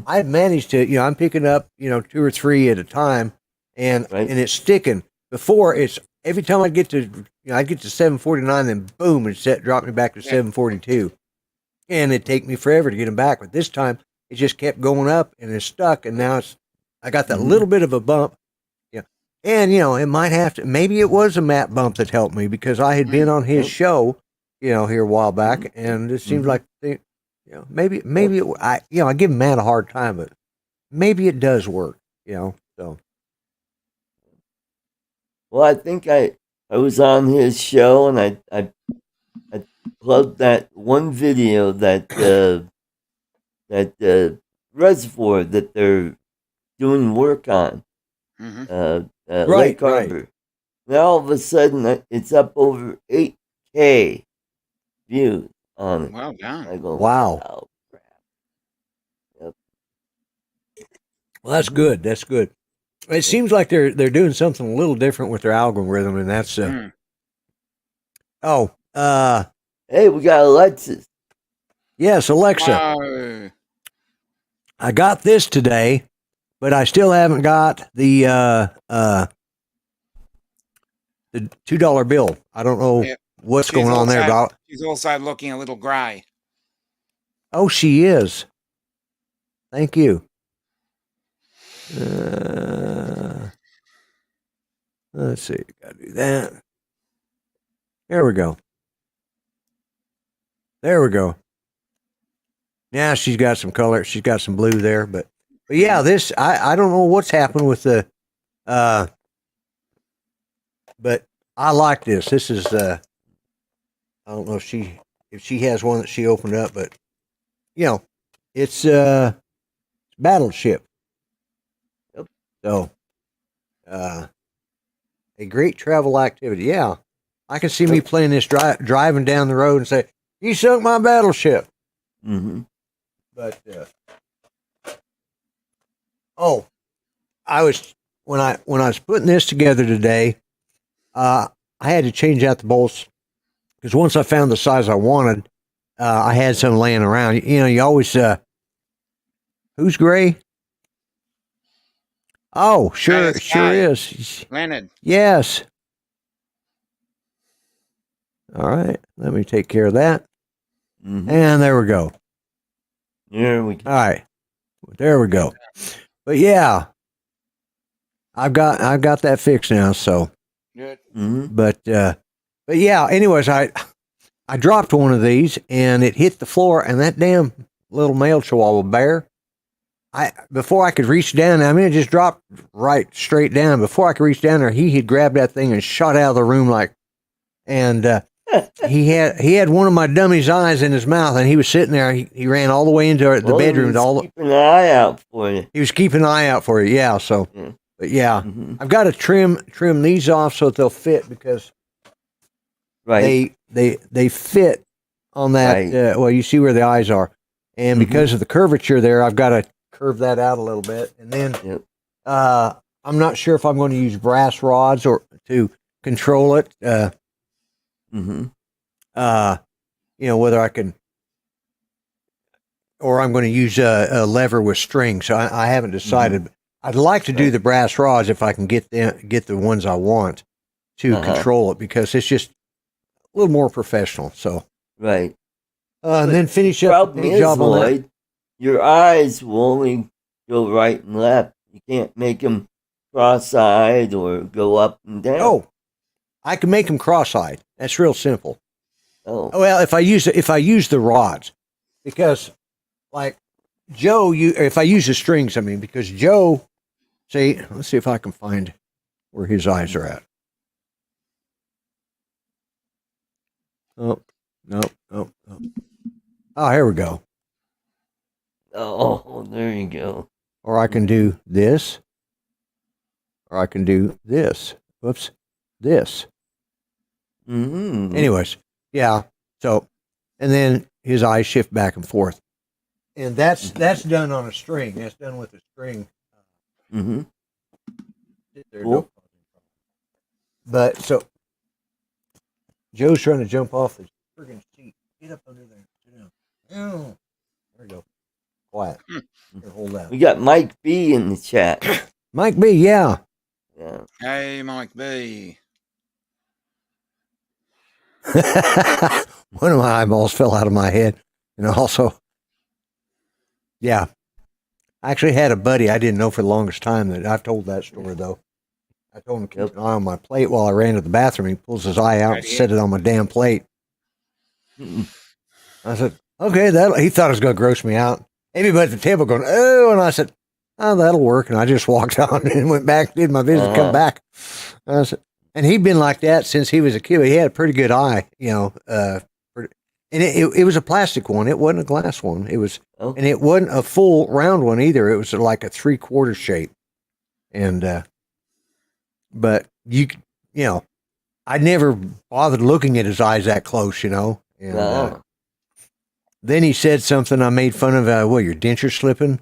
I've managed to, I'm picking up, 2 or 3 at a time and it's sticking. Before it's every time I get to, I get to 749, then boom, it dropped me back to 742. And it'd take me forever to get them back. But this time it just kept going up and it's stuck. And now I got that little bit of a bump. And, it might have to, maybe it was a Matt bump that helped me because I had been on his show, here a while back. And it seems like, maybe I give Matt a hard time, but maybe it does work, so. Well, I think I was on his show and I plugged that one video that reservoir that they're doing work on. Lake Harbor. Now all of a sudden it's up over 8K views. on it. Well done. I go, Wow. oh, crap. Yep. Well, that's good. That's good. It seems like they're doing something a little different with their algorithm, and that's Mm. Hey, we got Alexis. Yes, Alexa. Oh, I got this today, but I still haven't got the $2 bill. I don't know Yeah. what's She's going on there, also- but she's also looking a little grey. oh, she is. Thank you. Let's see. Gotta do that. There we go. There we go. Now she's got some color. She's got some blue there, but yeah, this I don't know what's happened with the but I like this. This is I don't know if she has one that she opened up, but you know, it's Battleship. Yep. So a great travel activity. Yeah. I can see me playing this driving down the road and say, "You sunk my battleship." Mm-hmm. But I was when I was putting this together today, I had to change out the bolts because once I found the size I wanted, I had some laying around. You know, you always who's gray? Oh, sure, That's sure Kay. is. Leonard. Yes. All right, let me take care of that. Mm-hmm. And there we go. There we go. All right, there we go. But yeah, I've got that fixed now. So, Good. Mm-hmm. but yeah. Anyways, I dropped one of these and it hit the floor, and that damn little male Chihuahua bear. Before I could reach down, I mean, it just dropped right straight down. Before I could reach down there, he had grabbed that thing and shot out of the room and he had one of my dummy's eyes in his mouth, and he was sitting there. He ran all the way into the bedroom. Keeping an eye out for you. He was keeping an eye out for you. Yeah. So, but yeah, I've got to trim these off so that they'll fit because Right. they fit on that. Right. Well, you see where the eyes are, and because of the curvature there, I've got to curve that out a little bit, and then I'm not sure if I'm going to use brass rods or to control it. You know, whether I can, or I'm going to use a lever with string. So I haven't decided. I'd like to do the brass rods if I can get the ones I want to control it, because it's just a little more professional. So right. And then finish up the paint job on that. Lloyd, your eyes will only go right and left. You can't make them cross-eyed or go up and down. Oh, I can make them cross-eyed. That's real simple. Oh. Well, if I use the rods, because like Joe, if I use the strings, I mean, because Joe, see, let's see if I can find where his eyes are at. Oh, no. Oh, here we go. Oh, there you go. Or I can do this, or I can do this. Whoops, this. Anyways, yeah. So, and then his eyes shift back and forth, and that's done on a string. That's done with a string. Cool. But so Joe's trying to jump off the friggin' seat. Get up under there. Sit down. Oh, there we go. Quiet. Here, hold that. We got Mike B in the chat. Mike B, yeah. Yeah. Hey, Mike B. One of my eyeballs fell out of my head. And also, yeah. I actually had a buddy I didn't know for the longest time that I've told that story, though. I told him to keep an eye on my plate while I ran to the bathroom. He pulls his eye out and set it on my damn plate. I said, okay, he thought it was going to gross me out. Everybody at the table going, oh, and I said, oh, that'll work. And I just walked on and went back, did my business, come back. I said, and he'd been like that since he was a kid. He had a pretty good eye, you know. And it was a plastic one. It wasn't a glass one. It was, and it wasn't a full round one either. It was like a 3/4 shape. And, but you know, I never bothered looking at his eyes that close, you know. And, Then he said something I made fun of. Well, your denture slipping?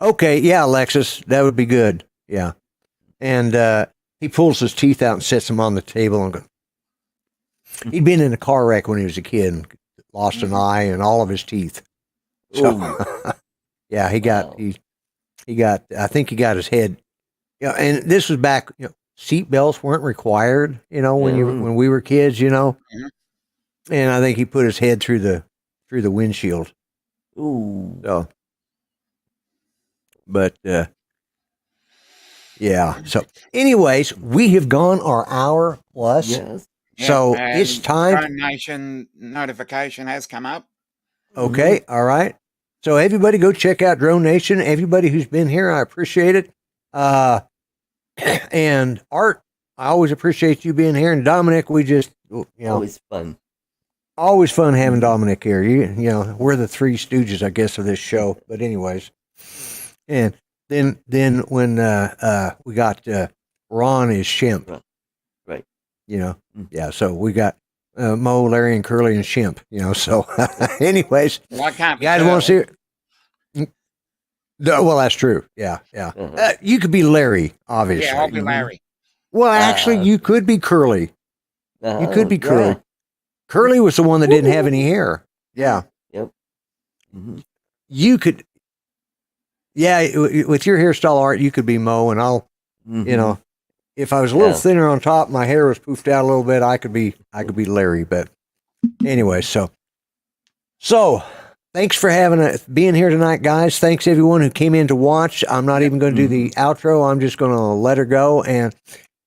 Okay, yeah, Alexis, that would be good. Yeah. And he pulls his teeth out and sets them on the table and goes, he'd been in a car wreck when he was a kid and lost an eye and all of his teeth. So, yeah, he got, I think he got his head, and this was back, seat belts weren't required, when we were kids, and I think he put his head through the windshield. Ooh. So, but, yeah. So, anyways, we have gone our hour plus. Yes. So and it's time. Donation notification has come up. Okay. All right. So everybody go check out Drone Nation. Everybody who's been here, I appreciate it. And Art, I always appreciate you being here. And Dominic, we just, Always fun. Always fun having Dominic here. We're the three stooges, I guess, of this show. But anyways, and then when we got Ron is Shimp, right? Yeah. So we got Mo, Larry, and Curly and Shimp. So anyways, Well, I can't you guys want to see it? No, well, that's true. Yeah. You could be Larry, obviously. Yeah, I'll be Larry. Well, actually, you could be Curly. You could be Curly. Yeah. Curly was the one that didn't have any hair. Yeah. Yep. Mm-hmm. You could. Yeah, with your hairstyle, Art, you could be Mo, and I'll, if I was a little thinner on top, my hair was poofed out a little bit, I could be Larry. But anyway, so thanks for being here tonight, guys. Thanks everyone who came in to watch. I'm not even going to do the outro. I'm just going to let her go, and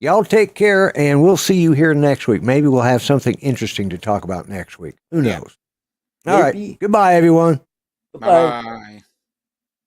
y'all take care, and we'll see you here next week. Maybe we'll have something interesting to talk about next week. Who knows? All right. Goodbye, everyone. Bye. Bye.